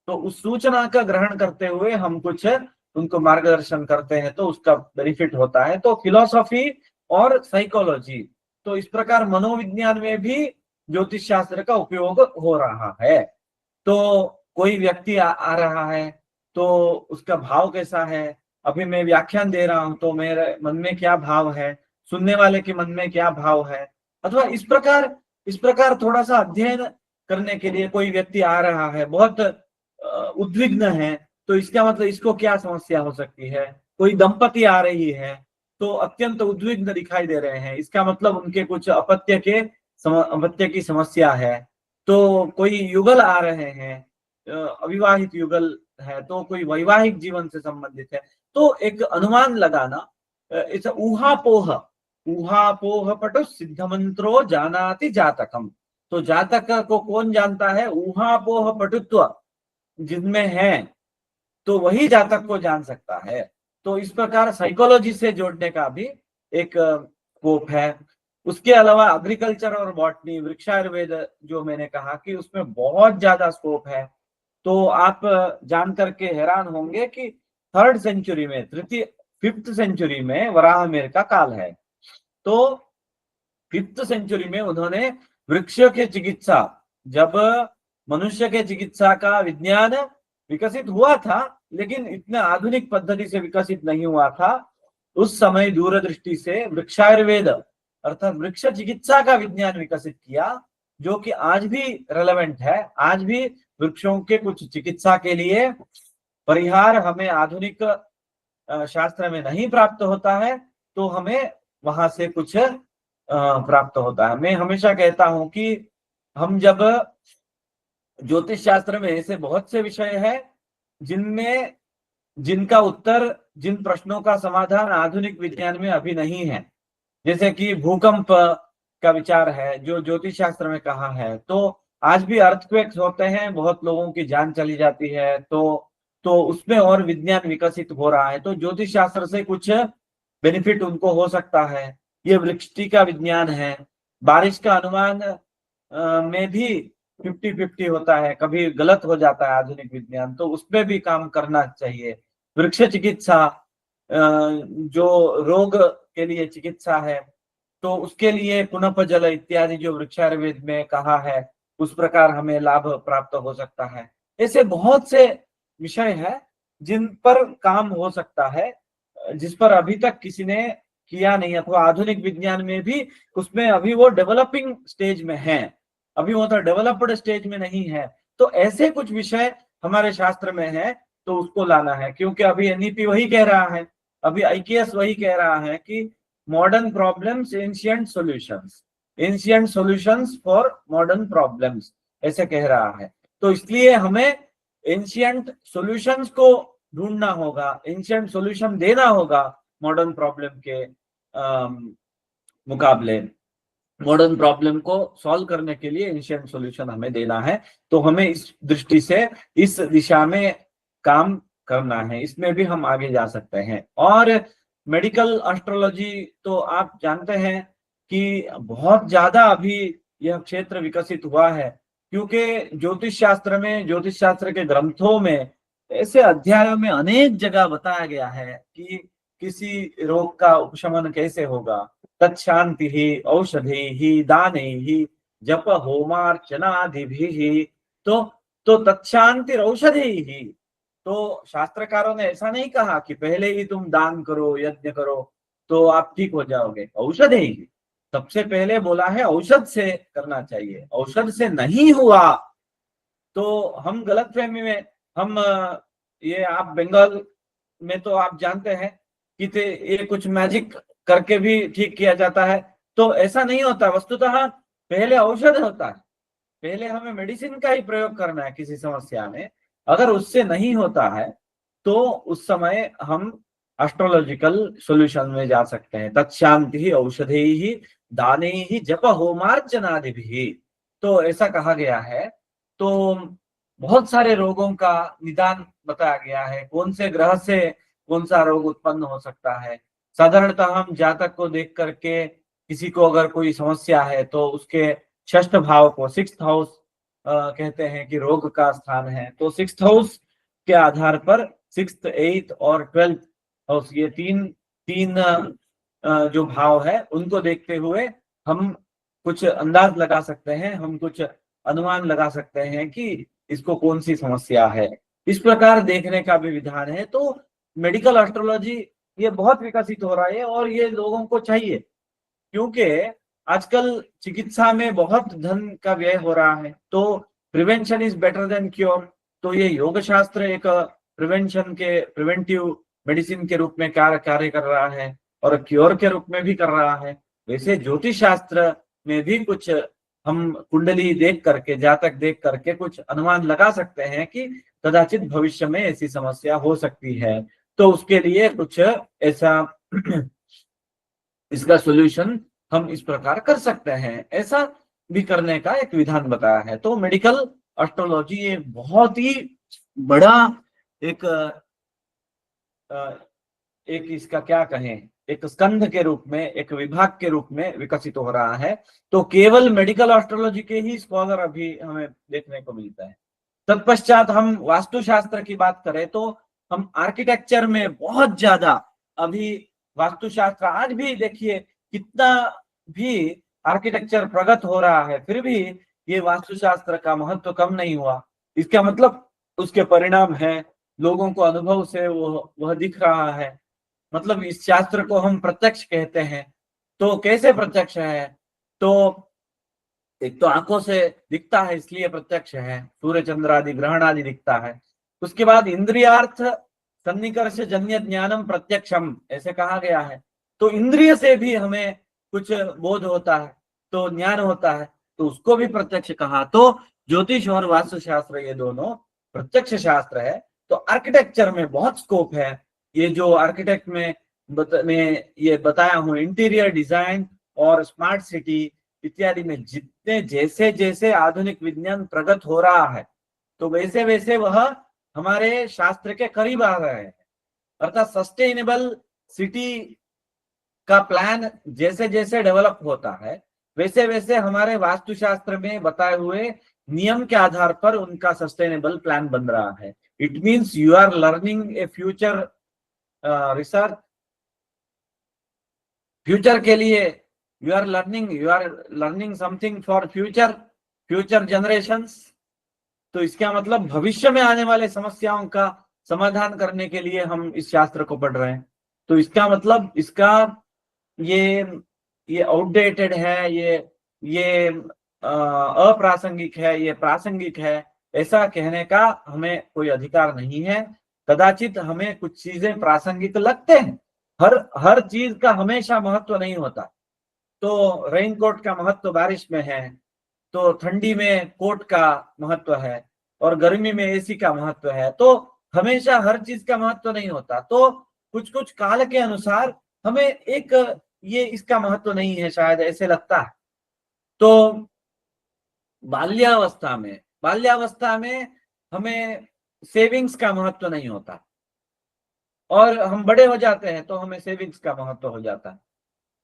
[SPEAKER 3] तो उस सूचना का ग्रहण करते हुए हम कुछ उनको मार्गदर्शन करते हैं, तो उसका बेनिफिट होता है। तो फिलॉसफी और साइकोलॉजी, तो इस प्रकार मनोविज्ञान में भी ज्योतिष शास्त्र का उपयोग हो रहा है। तो कोई व्यक्ति आ रहा है तो उसका भाव कैसा है, अभी मैं व्याख्यान दे रहा हूं तो मेरे मन में क्या भाव है, सुनने वाले के मन में क्या भाव है, अथवा इस प्रकार थोड़ा सा अध्ययन करने के लिए कोई व्यक्ति आ रहा है, बहुत उद्विग्न है, तो इसका मतलब इसको क्या समस्या हो सकती है। कोई दंपति आ रही है तो अत्यंत उद्विग्न दिखाई दे रहे हैं, इसका मतलब उनके कुछ अपत्य की समस्या है। तो कोई युगल आ रहे हैं, अविवाहित युगल है, तो कोई वैवाहिक जीवन से संबंधित है। तो एक अनुमान लगाना, इस ऊहापोह पटु सिद्ध मंत्रो जानाति जातकम। तो जातक को कौन जानता है, ऊहापोह पटुत्व जिनमें है तो वही जातक को जान सकता है। तो इस प्रकार साइकोलॉजी से जोड़ने का भी एक स्कोप है। उसके अलावा एग्रीकल्चर और बॉटनी, वृक्षायुर्वेद जो मैंने कहा कि उसमें बहुत ज्यादा स्कोप है। तो आप जान करके हैरान होंगे कि 3rd सेंचुरी में, 5th सेंचुरी में वराहमिहिर का काल है। तो 5th सेंचुरी में उन्होंने वृक्ष के चिकित्सा, जब मनुष्य के चिकित्सा का विज्ञान विकसित हुआ था लेकिन इतना आधुनिक पद्धति से विकसित नहीं हुआ था, उस समय दूरदृष्टि से वृक्षायुर्वेद अर्थात वृक्ष चिकित्सा का विज्ञान विकसित किया, जो कि आज भी रेलेवेंट है। आज भी वृक्षों के कुछ चिकित्सा के लिए परिहार हमें आधुनिक शास्त्र में नहीं प्राप्त होता है, तो हमें वहां से कुछ प्राप्त होता है। मैं हमेशा कहता हूं कि हम जब ज्योतिष शास्त्र में ऐसे बहुत से विषय है जिनका उत्तर, जिन प्रश्नों का समाधान आधुनिक विज्ञान में अभी नहीं है। जैसे कि भूकंप का विचार है जो ज्योतिष शास्त्र में कहा है, तो आज भी अर्थक्वेक्स होते हैं, बहुत लोगों की जान चली जाती है, तो उसमें और विज्ञान विकसित हो रहा है। तो ज्योतिष शास्त्र से कुछ बेनिफिट उनको हो सकता है। ये वृक्षि का विज्ञान है। बारिश का अनुमान में भी 50-50 होता है, कभी गलत हो जाता है आधुनिक विज्ञान, तो उसमें भी काम करना चाहिए। वृक्ष चिकित्सा, जो रोग के लिए चिकित्सा है, तो उसके लिए पुनः जल इत्यादि जो वृक्षायुर्वेद में कहा है, उस प्रकार हमें लाभ प्राप्त हो सकता है। ऐसे बहुत से विषय है जिन पर काम हो सकता है, जिस पर अभी तक किसी ने किया नहीं, अथवा आधुनिक विज्ञान में भी उसमें अभी वो डेवलपिंग स्टेज में है, अभी वो तो डेवलप्ड स्टेज में नहीं है। तो ऐसे कुछ विषय हमारे शास्त्र में है, तो उसको लाना है, क्योंकि अभी एनईपी वही कह रहा है, अभी आईकेएस वही कह रहा है कि modern problems ancient solutions for modern problems, ऐसे कह रहा है। तो इसलिए हमें एंशिएंट सॉल्यूशंस को ढूंढना होगा, एंशिएंट सॉल्यूशन देना होगा मॉडर्न प्रॉब्लम के मुकाबले। मॉडर्न प्रॉब्लम को सॉल्व करने के लिए एंशिएंट सॉल्यूशन हमें देना है। तो हमें इस दृष्टि से इस दिशा में काम करना है, इसमें भी हम आगे जा सकते हैं। और मेडिकल एस्ट्रोलॉजी तो आप जानते हैं कि बहुत ज्यादा अभी यह क्षेत्र विकसित हुआ है, क्योंकि ज्योतिष शास्त्र के ग्रंथों में, ऐसे अध्यायों में अनेक जगह बताया गया है कि किसी रोग का उपशमन कैसे होगा। तत्शांति ही औषधि ही दाने ही जप होमार्चनादिभिः। तो तत्शांति औषधि ही, तो शास्त्रकारों ने ऐसा नहीं कहा कि पहले ही तुम दान करो, यज्ञ करो तो आप ठीक हो जाओगे। औषधि ही सबसे पहले बोला है, औषध से करना चाहिए। औषध से नहीं हुआ तो हम गलतफहमी में, हम ये आप बंगाल में तो आप जानते हैं कि ये कुछ मैजिक करके भी ठीक किया जाता है, तो ऐसा नहीं होता। वस्तुतः पहले औषध होता है, पहले हमें मेडिसिन का ही प्रयोग करना है किसी समस्या में। अगर उससे नहीं होता है तो उस समय हम एस्ट्रोलॉजिकल सॉल्यूशन में जा सकते हैं। तत्शांति ही औषधि ही दाने ही जप होमार्चनादि भी, तो ऐसा कहा गया है। तो बहुत सारे रोगों का निदान बताया गया है, कौन से ग्रह से कौन सा रोग उत्पन्न हो सकता है। साधारणतः हम जातक को देख करके, किसी को अगर कोई समस्या है तो उसके षष्ठ भाव को, 6th हाउस कहते हैं कि रोग का स्थान है, तो 6th हाउस के आधार पर 6th, 8th और 12th हाउस, ये तीन जो भाव है उनको देखते हुए हम कुछ अंदाज लगा सकते हैं, हम कुछ अनुमान लगा सकते हैं कि इसको कौन सी समस्या है। इस प्रकार देखने का भी विधान है। तो मेडिकल एस्ट्रोलॉजी ये बहुत विकसित हो रहा है और ये लोगों को चाहिए, क्योंकि आजकल चिकित्सा में बहुत धन का व्यय हो रहा है। तो prevention is better than cure, तो ये योग शास्त्र एक प्रिवेंटिव मेडिसिन के रूप में कार्य कर रहा है और क्योर के रूप में भी कर रहा है। वैसे ज्योतिष शास्त्र में भी कुछ हम कुंडली देख करके, जातक देख करके कुछ अनुमान लगा सकते हैं कि कदाचित भविष्य में ऐसी समस्या हो सकती है, तो उसके लिए कुछ ऐसा इसका सॉल्यूशन हम इस प्रकार कर सकते हैं, ऐसा भी करने का एक विधान बताया है। तो मेडिकल एस्ट्रोलॉजी ये बहुत ही बड़ा एक इसका क्या कहें, एक स्कंध के रूप में, एक विभाग के रूप में विकसित हो रहा है। तो केवल मेडिकल एस्ट्रोलॉजी के ही स्कॉलर अभी हमें देखने को मिलता है। तत्पश्चात हम वास्तुशास्त्र की बात करें तो हम आर्किटेक्चर में बहुत ज्यादा अभी वास्तुशास्त्र, आज भी देखिए कितना भी आर्किटेक्चर प्रगत हो रहा है, फिर भी ये वास्तुशास्त्र का महत्व कम नहीं हुआ। इसका मतलब उसके परिणाम है, लोगों को अनुभव से वह दिख रहा है। मतलब इस शास्त्र को हम प्रत्यक्ष कहते हैं। तो कैसे प्रत्यक्ष है? तो एक तो आंखों से दिखता है इसलिए प्रत्यक्ष है, सूर्य चंद्र आदि ग्रहण आदि दिखता है। उसके बाद इंद्रियार्थ सन्निकर्ष जन्य ज्ञानम प्रत्यक्षम, ऐसे कहा गया है। तो इंद्रिय से भी हमें कुछ बोध होता है, तो ज्ञान होता है, तो उसको भी प्रत्यक्ष कहा। तो ज्योतिष और वास्तुशास्त्र ये दोनों प्रत्यक्ष शास्त्र है। तो आर्किटेक्चर में बहुत स्कोप है। ये जो आर्किटेक्ट में ये बताया हूँ, इंटीरियर डिजाइन और स्मार्ट सिटी इत्यादि में जितने जैसे जैसे आधुनिक विज्ञान प्रगत हो रहा है, तो वैसे वैसे वह हमारे शास्त्र के करीब आ रहे हैं। अर्थात सस्टेनेबल सिटी का प्लान जैसे जैसे डेवलप होता है वैसे वैसे हमारे वास्तुशास्त्र में बताए हुए नियम के आधार पर उनका सस्टेनेबल प्लान बन रहा है। It means you are learning a future research, future के लिए you are learning something for future generations. तो इसका मतलब भविष्य में आने वाले समस्याओं का समाधान करने के लिए हम इस शास्त्र को पढ़ रहे हैं। तो इसका मतलब इसका ये आउटडेटेड है, ये अप्रासंगिक है, ये प्रासंगिक है, ऐसा कहने का हमें कोई अधिकार नहीं है। कदाचित हमें कुछ चीजें प्रासंगिक लगते हैं, हर चीज का हमेशा महत्व नहीं होता। तो रेनकोट का महत्व बारिश में है, तो ठंडी में कोट का महत्व है, और गर्मी में एसी का महत्व है। तो हमेशा हर चीज का महत्व नहीं होता। तो कुछ कुछ काल के अनुसार हमें एक ये इसका महत्व नहीं है, शायद ऐसे लगता है। तो बाल्यावस्था में हमें सेविंग्स का महत्व नहीं होता, और हम बड़े हो जाते हैं तो हमें सेविंग्स का महत्व हो जाता है।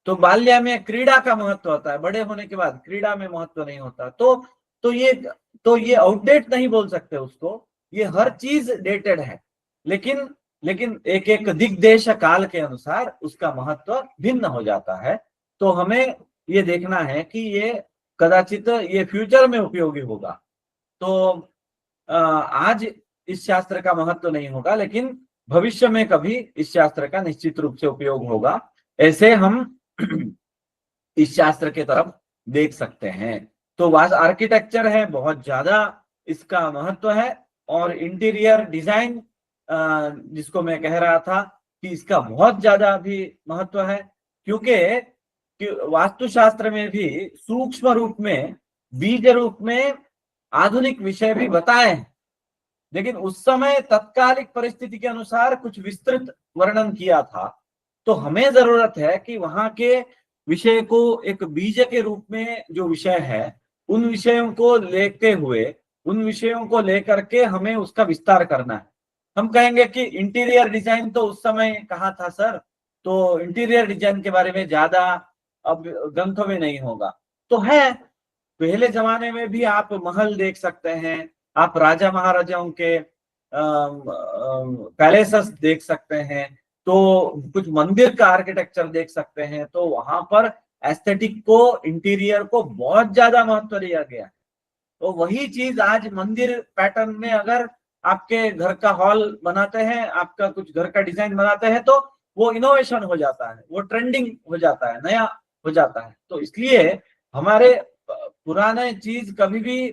[SPEAKER 3] तो बाल्य में क्रीड़ा का महत्व होता है, बड़े होने के बाद क्रीड़ा में महत्व नहीं होता। तो ये आउटडेट नहीं बोल सकते उसको, ये हर चीज डेटेड है, लेकिन एक एक दिग्देश काल के अनुसार उसका महत्व भिन्न हो जाता है। तो हमें ये देखना है कि ये कदाचित ये फ्यूचर में उपयोगी होगा। तो आज इस शास्त्र का महत्व नहीं होगा, लेकिन भविष्य में कभी इस शास्त्र का निश्चित रूप से उपयोग होगा। ऐसे हम इस शास्त्र के तरफ देख सकते हैं। तो आर्किटेक्चर है, बहुत ज्यादा इसका महत्व है, और इंटीरियर डिजाइन जिसको मैं कह रहा था कि इसका बहुत ज्यादा भी महत्व है, क्योंकि वास्तुशास्त्र में भी सूक्ष्म रूप में, बीज रूप में आधुनिक विषय भी बताए हैं, लेकिन उस समय तत्कालिक परिस्थिति के अनुसार कुछ विस्तृत वर्णन किया था। तो हमें जरूरत है कि वहां के विषय को एक बीज के रूप में जो विषय है, उन विषयों को लेते हुए, उन विषयों को लेकर के हमें उसका विस्तार करना है। हम कहेंगे कि इंटीरियर डिजाइन तो उस समय कहा था सर, तो इंटीरियर डिजाइन के बारे में ज्यादा अब ग्रंथों में नहीं होगा। तो है, पहले जमाने में भी आप महल देख सकते हैं, आप राजा महाराजाओं के पैलेसेस देख सकते हैं, तो कुछ मंदिर का आर्किटेक्चर देख सकते हैं। तो वहां पर एस्थेटिक को, इंटीरियर को बहुत ज्यादा महत्व दिया गया। तो वही चीज आज मंदिर पैटर्न में अगर आपके घर का हॉल बनाते हैं, आपका कुछ घर का डिजाइन बनाते हैं, तो वो इनोवेशन हो जाता है, वो ट्रेंडिंग हो जाता है, नया हो जाता है। तो इसलिए हमारे पुराने चीज कभी भी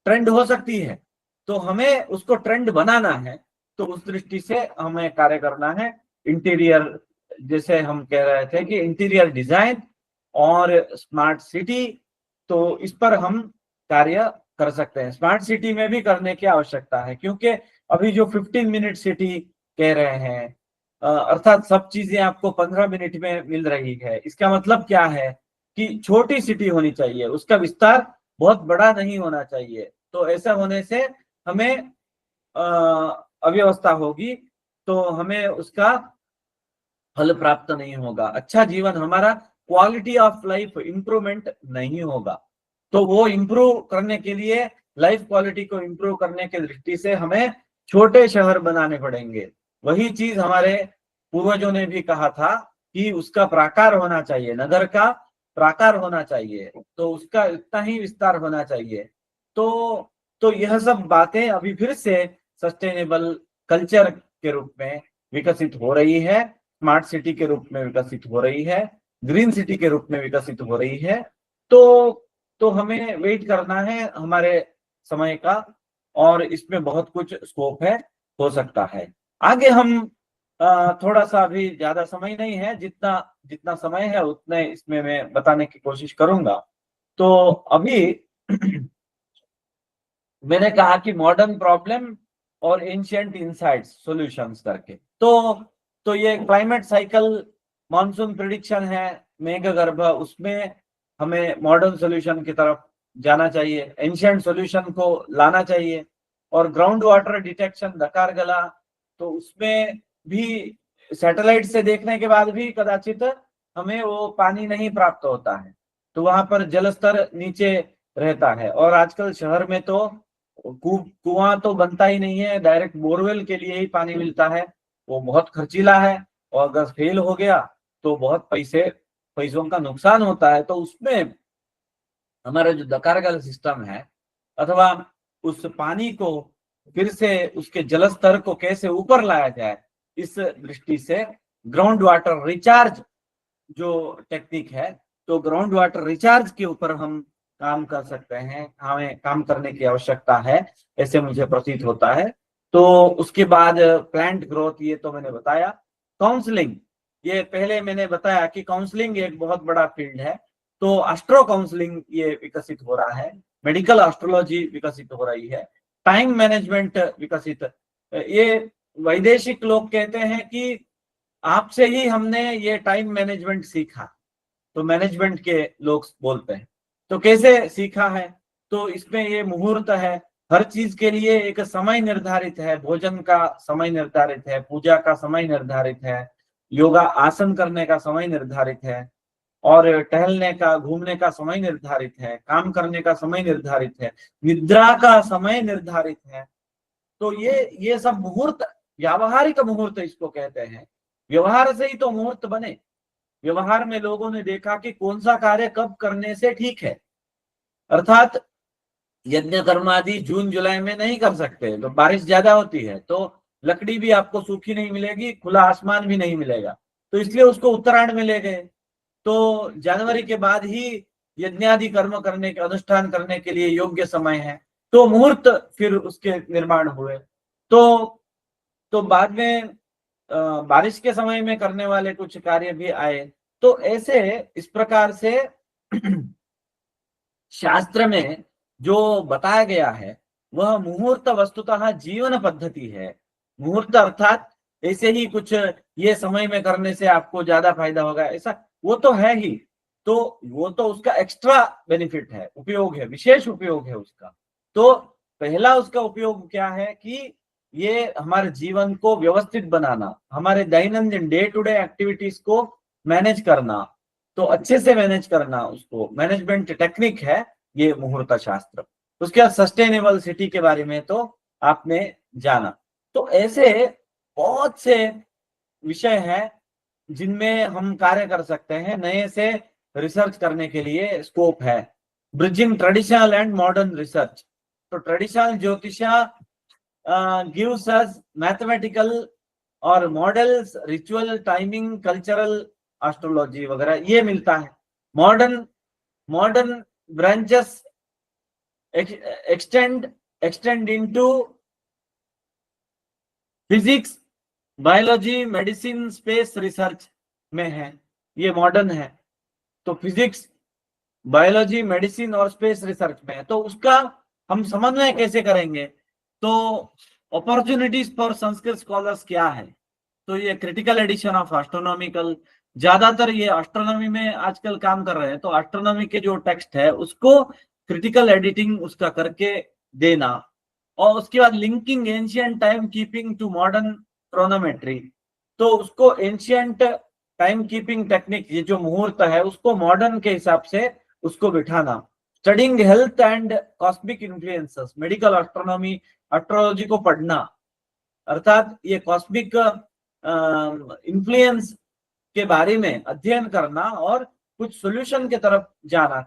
[SPEAKER 3] ट्रेंड हो सकती है, तो हमें उसको ट्रेंड बनाना है। तो उस दृष्टि से हमें कार्य करना है। इंटीरियर, जैसे हम कह रहे थे कि इंटीरियर डिजाइन और स्मार्ट सिटी, तो इस पर हम कार्य कर सकते हैं। स्मार्ट सिटी में भी करने की आवश्यकता है, क्योंकि अभी जो 15 मिनट सिटी कह रहे हैं, अर्थात सब चीजें आपको 15 मिनट में मिल रही है, इसका मतलब क्या है कि छोटी सिटी होनी चाहिए, उसका विस्तार बहुत बड़ा नहीं होना चाहिए। तो ऐसा होने से हमें अव्यवस्था होगी, तो हमें उसका फल प्राप्त नहीं होगा, अच्छा जीवन, हमारा क्वालिटी ऑफ लाइफ इंप्रूवमेंट नहीं होगा। तो वो इंप्रूव करने के लिए, लाइफ क्वालिटी को इंप्रूव करने की दृष्टि से हमें छोटे शहर बनाने पड़ेंगे। वही चीज हमारे पूर्वजों ने भी कहा था कि उसका प्राकार होना चाहिए, नगर का प्राकार होना चाहिए, तो उसका इतना ही विस्तार होना चाहिए। तो यह सब बातें अभी फिर से सस्टेनेबल कल्चर के रूप में विकसित हो रही है, स्मार्ट सिटी के रूप में विकसित हो रही है, ग्रीन सिटी के रूप में विकसित हो रही है। तो हमें वेट करना है हमारे समय का, और इसमें बहुत कुछ स्कोप है, हो सकता है। आगे हम थोड़ा सा, अभी ज्यादा समय नहीं है, जितना समय है उतने इसमें मैं बताने की कोशिश करूंगा। तो अभी मैंने कहा कि मॉडर्न प्रॉब्लम और एंशिएंट इनसाइट्स सॉल्यूशंस करके, तो ये क्लाइमेट साइकिल, मॉनसून प्रिडिक्शन है, मेघगर्भ, उसमें हमें मॉडर्न सॉल्यूशन की तरफ जाना चाहिए, एंशिएंट सॉल्यूशन को लाना चाहिए। और ग्राउंड वाटर डिटेक्शन, दकारगला, तो उसमें भी सैटेलाइट से देखने के बाद भी कदाचित हमें वो पानी नहीं प्राप्त होता है, तो वहां पर जल स्तर नीचे रहता है। और आजकल शहर में तो कुआं तो बनता ही नहीं है, डायरेक्ट बोरवेल के लिए ही पानी मिलता है, वो बहुत खर्चीला है, और अगर फेल हो गया तो बहुत पैसों का नुकसान होता है। तो उसमें हमारा जो दकारगल सिस्टम है, अथवा उस पानी को फिर से उसके जल स्तर को कैसे ऊपर लाया जाए, इस दृष्टि से ग्राउंड वाटर रिचार्ज जो टेक्निक है, तो ग्राउंड वाटर रिचार्ज के ऊपर हम काम कर सकते हैं, हमें काम करने की आवश्यकता है, ऐसे मुझे प्रतीत होता है। तो उसके बाद प्लांट ग्रोथ, ये तो मैंने बताया। काउंसलिंग, ये पहले मैंने बताया कि काउंसलिंग एक बहुत बड़ा फील्ड है, तो एस्ट्रो काउंसलिंग ये विकसित हो रहा है, मेडिकल एस्ट्रोलॉजी विकसित हो रही है, टाइम मैनेजमेंट विकसित। ये वैदेशिक लोग कहते हैं कि आपसे ही हमने ये टाइम मैनेजमेंट सीखा, तो मैनेजमेंट के लोग बोलते हैं। तो कैसे सीखा है, तो इसमें ये मुहूर्त है, हर चीज के लिए एक समय निर्धारित है, भोजन का समय निर्धारित है, पूजा का समय निर्धारित है, योगा आसन करने का समय निर्धारित है, और टहलने का, घूमने का समय निर्धारित है, काम करने का समय निर्धारित है, निद्रा का समय निर्धारित है। तो ये सब मुहूर्त, व्यावहारिक मुहूर्त इसको कहते हैं। व्यवहार से ही तो मुहूर्त बने। व्यवहार में लोगों ने देखा कि कौन सा कार्य कब करने से ठीक है, अर्थात यज्ञ कर्मादि जून जुलाई में नहीं कर सकते, तो बारिश ज्यादा होती है, तो लकड़ी भी आपको सूखी नहीं मिलेगी, खुला आसमान भी नहीं मिलेगा, तो इसलिए उसको उत्तरायण में ले गए। तो जनवरी के बाद ही यज्ञादि कर्म करने के, अनुष्ठान करने के लिए योग्य समय है, तो मुहूर्त फिर उसके निर्माण हुए। तो बाद में बारिश के समय में करने वाले कुछ कार्य भी आए। तो ऐसे इस प्रकार से शास्त्र में जो बताया गया है वह मुहूर्त वस्तुतः जीवन पद्धति है। मुहूर्त अर्थात ऐसे ही कुछ ये समय में करने से आपको ज्यादा फायदा होगा, ऐसा वो तो है ही, तो वो तो उसका एक्स्ट्रा बेनिफिट है, उपयोग है, विशेष उपयोग है उसका। तो पहला उसका उपयोग क्या है कि ये हमारे जीवन को व्यवस्थित बनाना, हमारे दैनंदिन डे टू डे एक्टिविटीज को मैनेज करना, तो अच्छे से मैनेज करना, उसको मैनेजमेंट टेक्निक है ये मुहूर्त शास्त्र। उसके बाद सस्टेनेबल सिटी के बारे में तो आपने जाना। तो ऐसे बहुत से विषय हैं जिनमें हम कार्य कर सकते हैं, नए से रिसर्च करने के लिए स्कोप है। Bridging traditional and modern research, तो ट्रेडिशनल ज्योतिषा गिव्स अस मैथमेटिकल और models, ritual, timing, cultural astrology वगैरह ये मिलता है। Modern branches extend into physics, biology, medicine, space research में है, ये मॉडर्न है। तो फिजिक्स, बायोलॉजी, मेडिसिन और स्पेस रिसर्च में है, तो उसका हम समन्वय कैसे करेंगे? तो अपॉर्चुनिटीज फॉर संस्कृत स्कॉलर्स क्या है? तो ये क्रिटिकल एडिशन ऑफ एस्ट्रोनॉमिकल, ज्यादातर ये एस्ट्रोनॉमी में आजकल काम कर रहे हैं, तो एस्ट्रोनॉमी के जो टेक्स्ट है उसको क्रिटिकल एडिटिंग उसका करके देना। और उसके बाद linking ancient time keeping to modern chronometry, तो उसको एंशिएंट टाइम कीपिंग टेक्निक, ये जो मुहूर्त है उसको मॉडर्न के हिसाब से उसको बिठाना। Studying health and cosmic influences, medical astronomy, astrology को पढ़ना, अर्थात ये कॉस्मिक इन्फ्लुएंस के बारे में अध्ययन करना और कुछ सॉल्यूशन के तरफ जाना,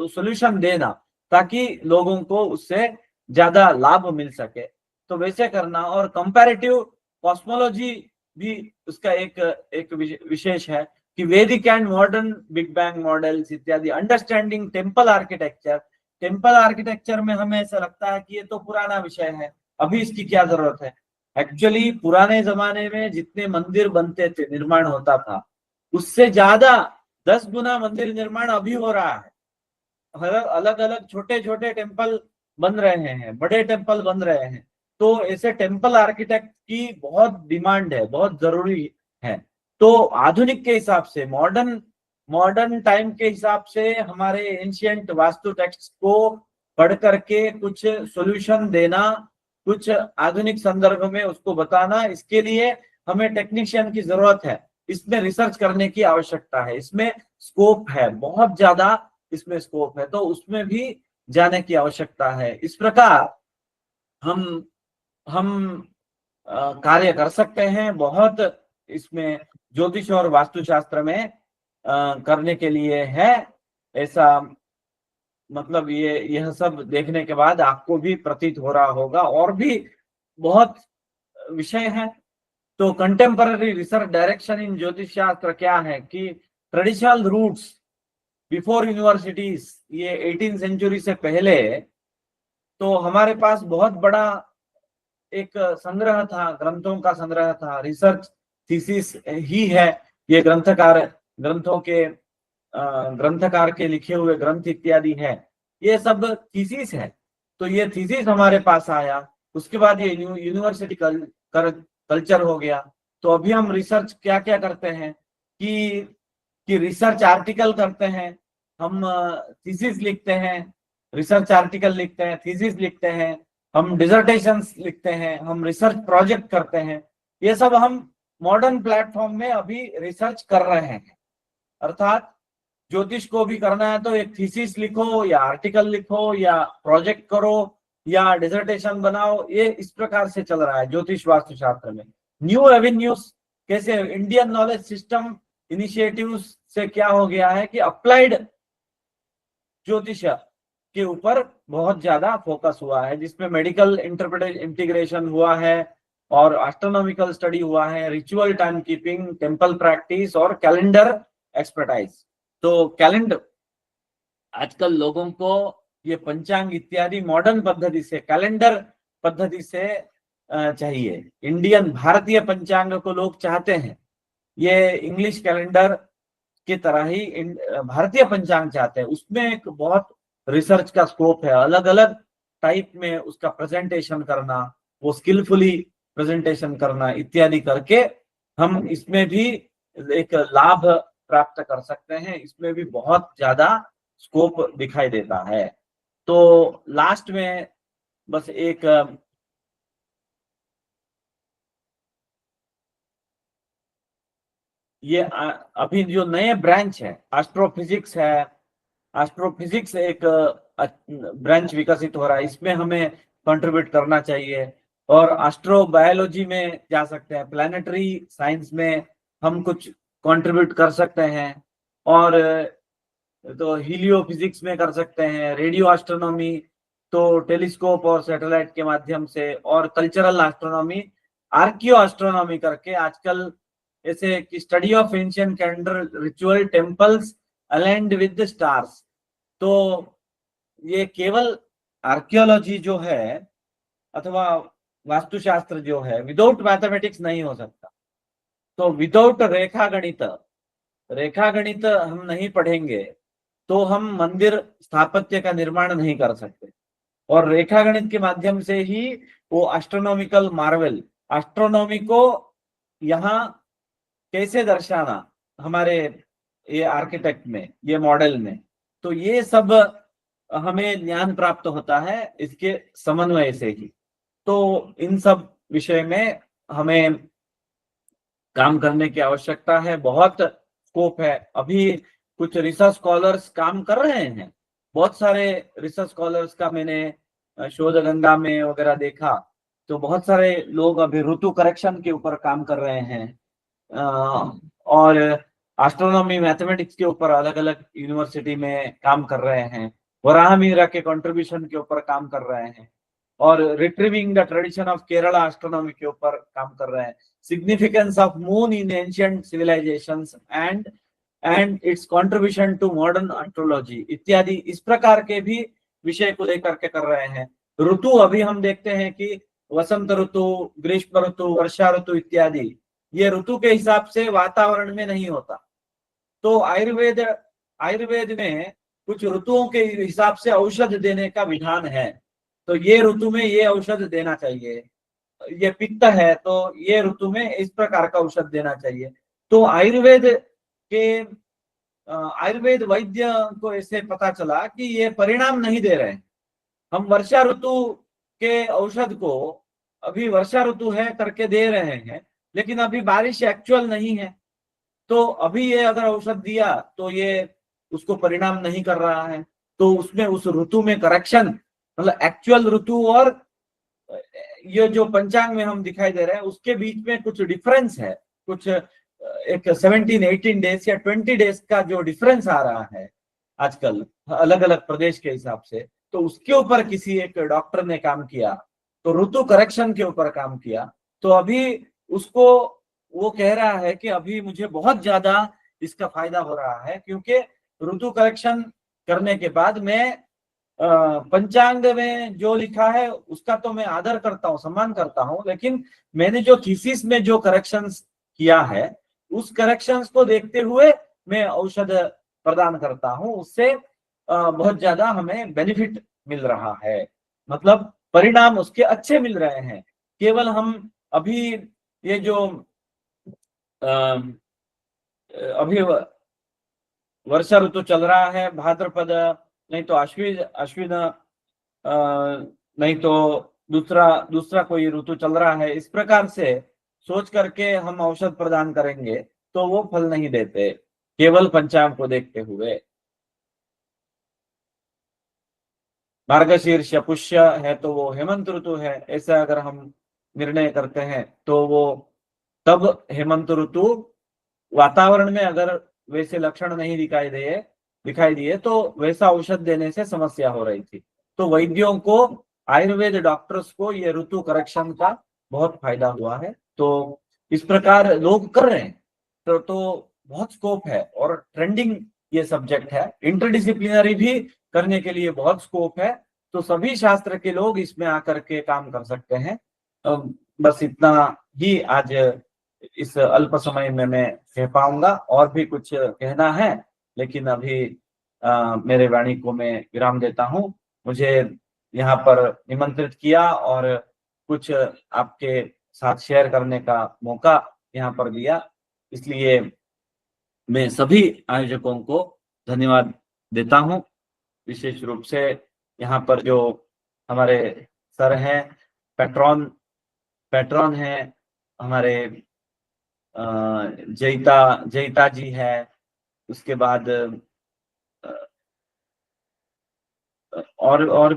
[SPEAKER 3] सॉल्यूशन देना, ताकि लोगों को उससे ज्यादा लाभ मिल सके, तो वैसे करना। और कंपैरेटिव कॉस्मोलॉजी भी उसका एक विशेष है कि Vedic and modern big bang models इत्यादि। Understanding temple architecture, temple architecture में हमें ऐसा लगता है कि ये तो पुराना विषय है, अभी इसकी क्या जरूरत है। एक्चुअली पुराने जमाने में जितने मंदिर बनते थे, निर्माण होता था, उससे ज्यादा 10 गुना मंदिर निर्माण अभी हो रहा है। अलग अलग छोटे छोटे टेम्पल बन रहे हैं, बड़े टेम्पल बन रहे हैं, तो ऐसे टेम्पल आर्किटेक्ट की बहुत डिमांड है, बहुत जरूरी है। तो आधुनिक के हिसाब से, मॉडर्न टाइम के हिसाब से हमारे एंशिएंट वास्तु टेक्स्ट को पढ़ करके कुछ सॉल्यूशन देना, कुछ आधुनिक संदर्भ में उसको बताना, इसके लिए हमें टेक्नीशियन की जरूरत है। इसमें रिसर्च करने की आवश्यकता है, इसमें स्कोप है, बहुत ज्यादा इसमें स्कोप है, तो उसमें भी जाने की आवश्यकता है। इस प्रकार हम कार्य कर सकते हैं बहुत, इसमें ज्योतिष और वास्तुशास्त्र में करने के लिए है ऐसा। मतलब यह सब देखने के बाद आपको भी प्रतीत हो रहा होगा, और भी बहुत विषय है। तो कंटेम्पररी रिसर्च डायरेक्शन इन ज्योतिष शास्त्र क्या है कि ट्रेडिशनल रूट्स बिफोर यूनिवर्सिटीज, ये 18 सेंचुरी से पहले तो हमारे पास बहुत बड़ा एक संग्रह था, ग्रंथों का संग्रह था, रिसर्च थीसिस ही है ये ग्रंथों के ग्रंथकार के लिखे हुए ग्रंथ इत्यादि है, ये सब थीसिस है। तो ये थीसिस हमारे पास आया, उसके बाद ये यूनिवर्सिटी कल्चर हो गया। तो अभी हम रिसर्च क्या क्या करते हैं कि रिसर्च आर्टिकल करते हैं, हम थीसिस लिखते हैं, रिसर्च आर्टिकल लिखते हैं, थीसिस लिखते हैं, हम डिसर्टेशंस लिखते हैं, हम रिसर्च प्रोजेक्ट करते हैं। ये सब हम मॉडर्न प्लेटफॉर्म में अभी रिसर्च कर रहे हैं। अर्थात ज्योतिष को भी करना है तो एक थीसिस लिखो या आर्टिकल लिखो या प्रोजेक्ट करो या डिसर्टेशन बनाओ, ये इस प्रकार से चल रहा है ज्योतिष वास्तुशास्त्र में। न्यू एवेन्यूज कैसे इंडियन नॉलेज सिस्टम इनिशिएटिव्स से क्या हो गया है कि अप्लाइड ज्योतिष के ऊपर बहुत ज्यादा फोकस हुआ है, जिसमें मेडिकल इंटीग्रेशन हुआ है और एस्ट्रोनॉमिकल स्टडी हुआ है, ritual time keeping, temple practice और कैलेंडर एक्सपर्टाइज। तो कैलेंडर आजकल लोगों को ये पंचांग इत्यादि मॉडर्न पद्धति से, कैलेंडर पद्धति से चाहिए। इंडियन भारतीय पंचांग को लोग चाहते हैं, ये इंग्लिश कैलेंडर की तरह ही भारतीय पंचांग चाहते हैं। उसमें एक बहुत रिसर्च का स्कोप है, अलग अलग टाइप में उसका प्रेजेंटेशन करना, वो स्किलफुली प्रेजेंटेशन करना इत्यादि करके हम इसमें भी एक लाभ प्राप्त कर सकते हैं। इसमें भी बहुत ज्यादा स्कोप दिखाई देता है। तो लास्ट में बस एक ये अभी जो नए ब्रांच है एस्ट्रोफिजिक्स है, एस्ट्रोफिजिक्स एक ब्रांच विकसित हो रहा है, इसमें हमें कंट्रीब्यूट करना चाहिए। और एस्ट्रोबायोलॉजी में जा सकते हैं, प्लानिटरी साइंस में हम कुछ कंट्रीब्यूट कर सकते हैं, और तो हीलियो फिजिक्स में कर सकते हैं, रेडियो एस्ट्रोनॉमी तो टेलीस्कोप और सैटेलाइट के माध्यम से, और कल्चरल एस्ट्रोनॉमी, आर्कियो एस्ट्रोनॉमी करके आजकल ऐसे कि study of ancient calendar, ritual temples aligned with the stars. तो ये केवल आर्कियोलॉजी जो है अथवा वास्तुशास्त्र जो है विदाउट मैथमेटिक्स नहीं हो सकता। तो विदाउट रेखा गणित हम नहीं पढ़ेंगे तो हम मंदिर स्थापत्य का निर्माण नहीं कर सकते। और रेखा गणित के माध्यम से ही वो एस्ट्रोनॉमिकल मार्वल, एस्ट्रोनॉमी को यहाँ कैसे दर्शाना हमारे ये आर्किटेक्ट में, ये मॉडल में, तो ये सब हमें ज्ञान प्राप्त होता है इसके समन्वय से ही। तो इन सब विषय में हमें काम करने की आवश्यकता है, बहुत स्कोप है। अभी कुछ रिसर्च स्कॉलर्स काम कर रहे हैं, बहुत सारे रिसर्च स्कॉलर्स का मैंने शोध गंगा में वगैरह देखा, तो बहुत सारे लोग अभी ऋतु करेक्शन के ऊपर काम कर रहे हैं, और एस्ट्रोनॉमी मैथमेटिक्स के ऊपर अलग अलग यूनिवर्सिटी में काम कर रहे हैं, वराह मिहिरा के कंट्रीब्यूशन के ऊपर काम कर रहे हैं, और retrieving the tradition of Kerala astronomy के ऊपर काम कर रहे हैं, significance of moon in ancient civilisations and its contribution to modern astrology इत्यादि, इस प्रकार के भी विषय को लेकर के कर रहे हैं। ऋतु अभी हम देखते हैं कि वसंत ऋतु, ग्रीष्म ऋतु, वर्षा ऋतु इत्यादि, ये ऋतु के हिसाब से वातावरण में नहीं होता। तो आयुर्वेद में कुछ ऋतुओं के हिसाब से औषध देने का विधान है। तो ये ऋतु में ये औषध देना चाहिए, ये पित्त है तो ये ऋतु में इस प्रकार का औषध देना चाहिए। तो आयुर्वेद वैद्य को ऐसे पता चला कि ये परिणाम नहीं दे रहे। हम वर्षा ऋतु के औषध को अभी वर्षा ऋतु है करके दे रहे हैं, लेकिन अभी बारिश एक्चुअल नहीं है, तो अभी ये अगर औषध दिया तो ये उसको परिणाम नहीं कर रहा है, तो उसमें उस ऋतु में करेक्शन, मतलब एक्चुअल ऋतु और ये जो पंचांग में हम दिखाई दे रहे हैं उसके बीच में कुछ डिफरेंस है, कुछ एक 17-18 डेज या 20 डेज का जो डिफरेंस आ रहा है आजकल अलग अलग प्रदेश के हिसाब से, तो उसके ऊपर किसी एक डॉक्टर ने काम किया, तो ऋतु करेक्शन के ऊपर काम किया। तो अभी उसको वो कह रहा है कि अभी मुझे बहुत ज्यादा इसका फायदा हो रहा है, क्योंकि ऋतु करेक्शन करने के बाद मैं पंचांग में जो लिखा है उसका तो मैं आदर करता हूँ, सम्मान करता हूँ, लेकिन मैंने जो थीसिस में जो करेक्शंस किया है उस करेक्शंस को देखते हुए मैं औषध प्रदान करता हूँ, उससे बहुत ज्यादा हमें बेनिफिट मिल रहा है, मतलब परिणाम उसके अच्छे मिल रहे हैं। केवल हम अभी ये जो अभी वर्षा ऋतु चल रहा है, भाद्रपद नहीं तो अश्विन नहीं तो दूसरा दूसरा कोई ऋतु चल रहा है, इस प्रकार से सोच करके हम औषध प्रदान करेंगे तो वो फल नहीं देते केवल पंचांग को देखते हुए। मार्गशीर्ष पुष्य है तो वो हेमंत ऋतु है, ऐसा अगर हम निर्णय करते हैं तो वो तब हेमंत ऋतु वातावरण में अगर वैसे लक्षण नहीं दिखाई दिए तो वैसा औषध देने से समस्या हो रही थी। तो वैद्यों को, आयुर्वेद डॉक्टर्स को ये ऋतु करेक्शन का बहुत फायदा हुआ है, तो इस प्रकार लोग कर रहे हैं, तो बहुत स्कोप है और ट्रेंडिंग ये सब्जेक्ट है, इंटरडिसिप्लिनरी भी करने के लिए बहुत स्कोप है, तो सभी शास्त्र के लोग इसमें आकर के काम कर सकते हैं। बस इतना ही आज इस अल्प समय में मैं कह पाऊंगा, और भी कुछ कहना है लेकिन अभी मेरे वाणी को मैं विराम देता हूं। मुझे यहाँ पर निमंत्रित किया और कुछ आपके साथ शेयर करने का मौका यहाँ पर दिया, इसलिए मैं सभी आयोजकों को धन्यवाद देता हूं। विशेष रूप से यहाँ पर जो हमारे सर हैं, पैट्रॉन हैं हमारे, जयिता जी है, उसके बाद और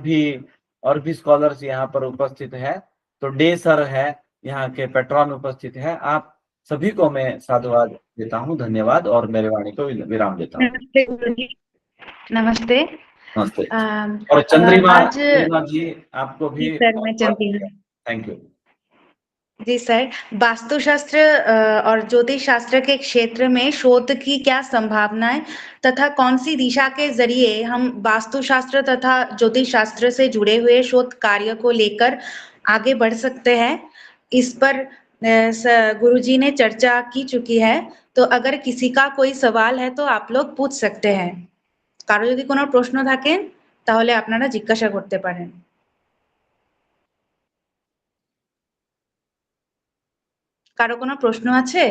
[SPEAKER 3] भी स्कॉलर्स यहाँ पर उपस्थित है, तो डे सर है, यहाँ के पैट्रॉन उपस्थित है। आप सभी को मैं साधुवाद देता हूँ, धन्यवाद, और मेरे वाणी को विराम देता हूँ।
[SPEAKER 4] नमस्ते गुरुजी। नमस्ते।
[SPEAKER 3] नमस्ते। और चंद्रिमा जी आपको भी
[SPEAKER 4] सर, मैं चंद्रिमा।
[SPEAKER 3] थैंक यू
[SPEAKER 4] जी सर, वास्तुशास्त्र और ज्योतिष शास्त्र के क्षेत्र में शोध की क्या संभावनाएं तथा कौन सी दिशा के जरिए हम वास्तुशास्त्र तथा ज्योतिष शास्त्र से जुड़े हुए शोध कार्य को लेकर आगे बढ़ सकते हैं, इस पर गुरुजी ने चर्चा की चुकी है। तो अगर किसी का कोई सवाल है तो आप लोग पूछ सकते हैं। কারো যদি কোনো প্রশ্ন থাকেন তাহলে আপনারা জিজ্ঞাসা করতে পারেন। কারো কোনো প্রশ্ন আছে?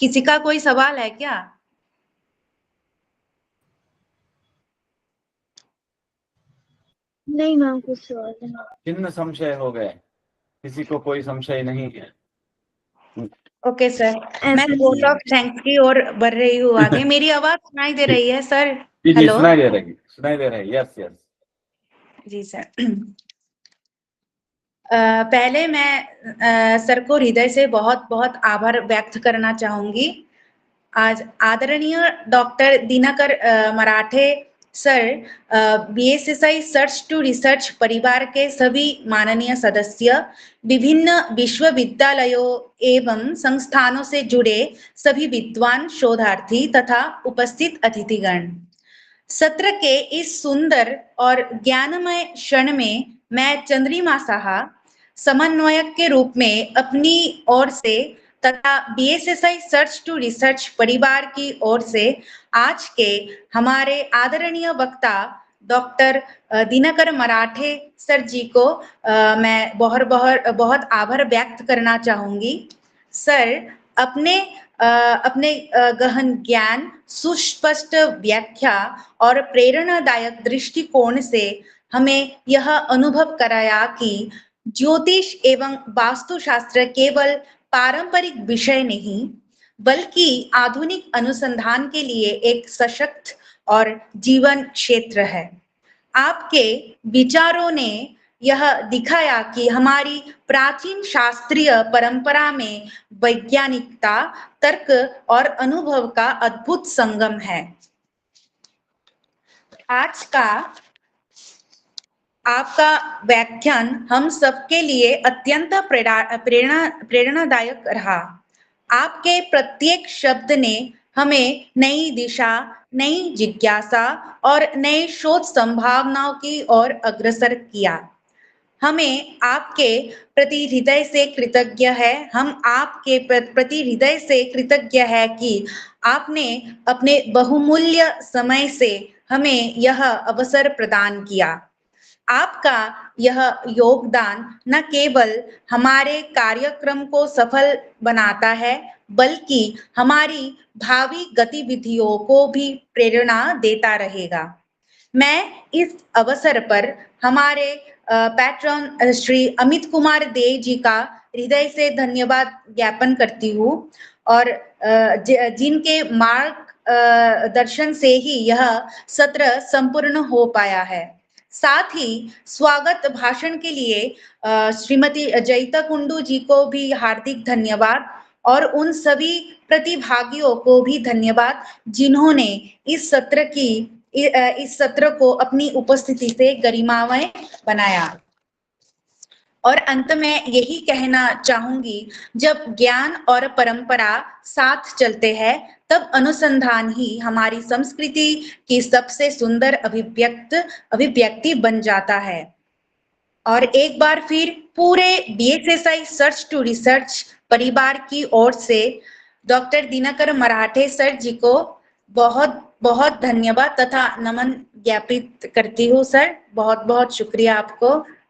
[SPEAKER 4] किसी का कोई सवाल है क्या?
[SPEAKER 5] नहीं मैम, कुछ सवाल नहीं।
[SPEAKER 3] किन संशय हो गए? किसी को कोई संशय नहीं है?
[SPEAKER 4] ओके सर, मैं वोट ऑफ थैंक्स की ओर बढ़ रही हूँ आगे। मेरी आवाज सुनाई दे रही है सर?
[SPEAKER 3] हेलो, सुनाई दे रही। यस यस
[SPEAKER 4] जी सर। पहले मैं सर को हृदय से बहुत बहुत आभार व्यक्त करना चाहूंगी। आज आदरणीय doctor Dinkar Marathe sir, बीएसएसआई search to research परिवार के सभी माननीय सदस्य, विभिन्न विश्वविद्यालयों एवं संस्थानों से जुड़े सभी विद्वान शोधार्थी तथा उपस्थित अतिथिगण, सत्र के इस सुंदर और ज्ञानमय क्षण में मैं चंद्रिमा साहा, समन्वयक के रूप में अपनी ओर से तथा बीएसएसआई सर्च टू रिसर्च परिवार की ओर से आज के हमारे आदरणीय वक्ता डॉक्टर दिनकर मराठे सर जी को मैं बहुत आभार व्यक्त करना चाहूंगी। सर अपने गहन ज्ञान, सुस्पष्ट व्याख्या और प्रेरणादायक दृष्टिकोण से हमें यह अनुभव कराया कि ज्योतिष एवं वास्तुशास्त्र केवल पारंपरिक विषय नहीं बल्कि आधुनिक अनुसंधान के लिए एक सशक्त और जीवन क्षेत्र है। आपके विचारों ने यह दिखाया कि हमारी प्राचीन शास्त्रीय परंपरा में वैज्ञानिकता, तर्क और अनुभव का अद्भुत संगम है। आज का आपका व्याख्यान हम सबके लिए अत्यंत प्रेरणादायक रहा। आपके प्रत्येक शब्द ने हमें नई दिशा, नई जिज्ञासा और नए शोध संभावनाओं की ओर अग्रसर किया। हमें आपके प्रति हृदय से कृतज्ञ है। हम आपके प्रति हृदय से कृतज्ञ है कि आपने अपने बहुमूल्य समय से हमें यह अवसर प्रदान किया। आपका यह योगदान न केवल हमारे कार्यक्रम को सफल बनाता है बल्कि हमारी भावी गतिविधियों को भी प्रेरणा देता रहेगा। मैं इस अवसर पर हमारे पैट्रन श्री अमित कुमार दे जी का हृदय से धन्यवाद ज्ञापन करती हूँ और जिनके मार्ग दर्शन से ही यह सत्र संपूर्ण हो पाया है। साथ ही स्वागत भाषण के लिए श्रीमती जयिता कुंडू जी को भी हार्दिक धन्यवाद और उन सभी प्रतिभागियों को भी धन्यवाद जिन्होंने इस सत्र को अपनी उपस्थिति से गरिमामय बनाया। और अंत में यही कहना चाहूंगी, जब ज्ञान और परंपरा साथ चलते हैं तब अनुसंधान ही हमारी संस्कृति की सबसे सुंदर अभिव्यक्ति बन जाता है। और एक बार फिर पूरे बीएसएसआई सर्च टू रिसर्च परिवार की ओर से डॉक्टर दिनकर मराठे सर जी को बहुत बहुत धन्यवाद तथा नमन ज्ञापित करती हूँ। सर, बहुत बहुत शुक्रिया, आपको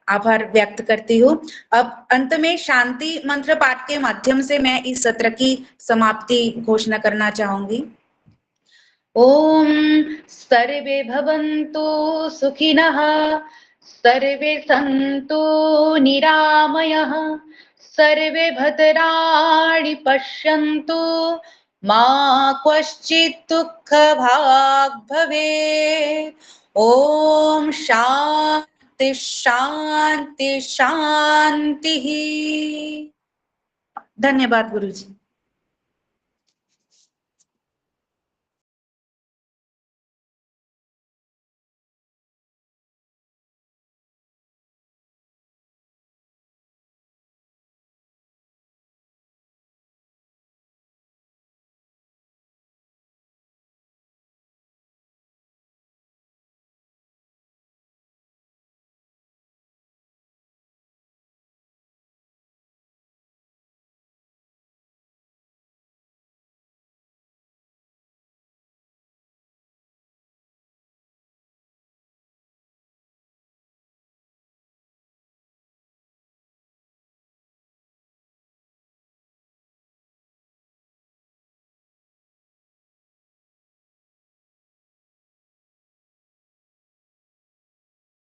[SPEAKER 4] आभार व्यक्त करती हूँ। अब अंत में शांति मंत्र पाठ के माध्यम से मैं इस सत्र की समाप्ति घोषणा करना चाहूंगी। ओम सर्वे भवन्तु सुखिनः, सर्वे सन्तु निरामयः, सर्वे भद्राणि पश्यन्तु, मा क्वचित् दुःखभाग् भवेत्। ओम शांति शांति शांति। धन्यवाद गुरुजी।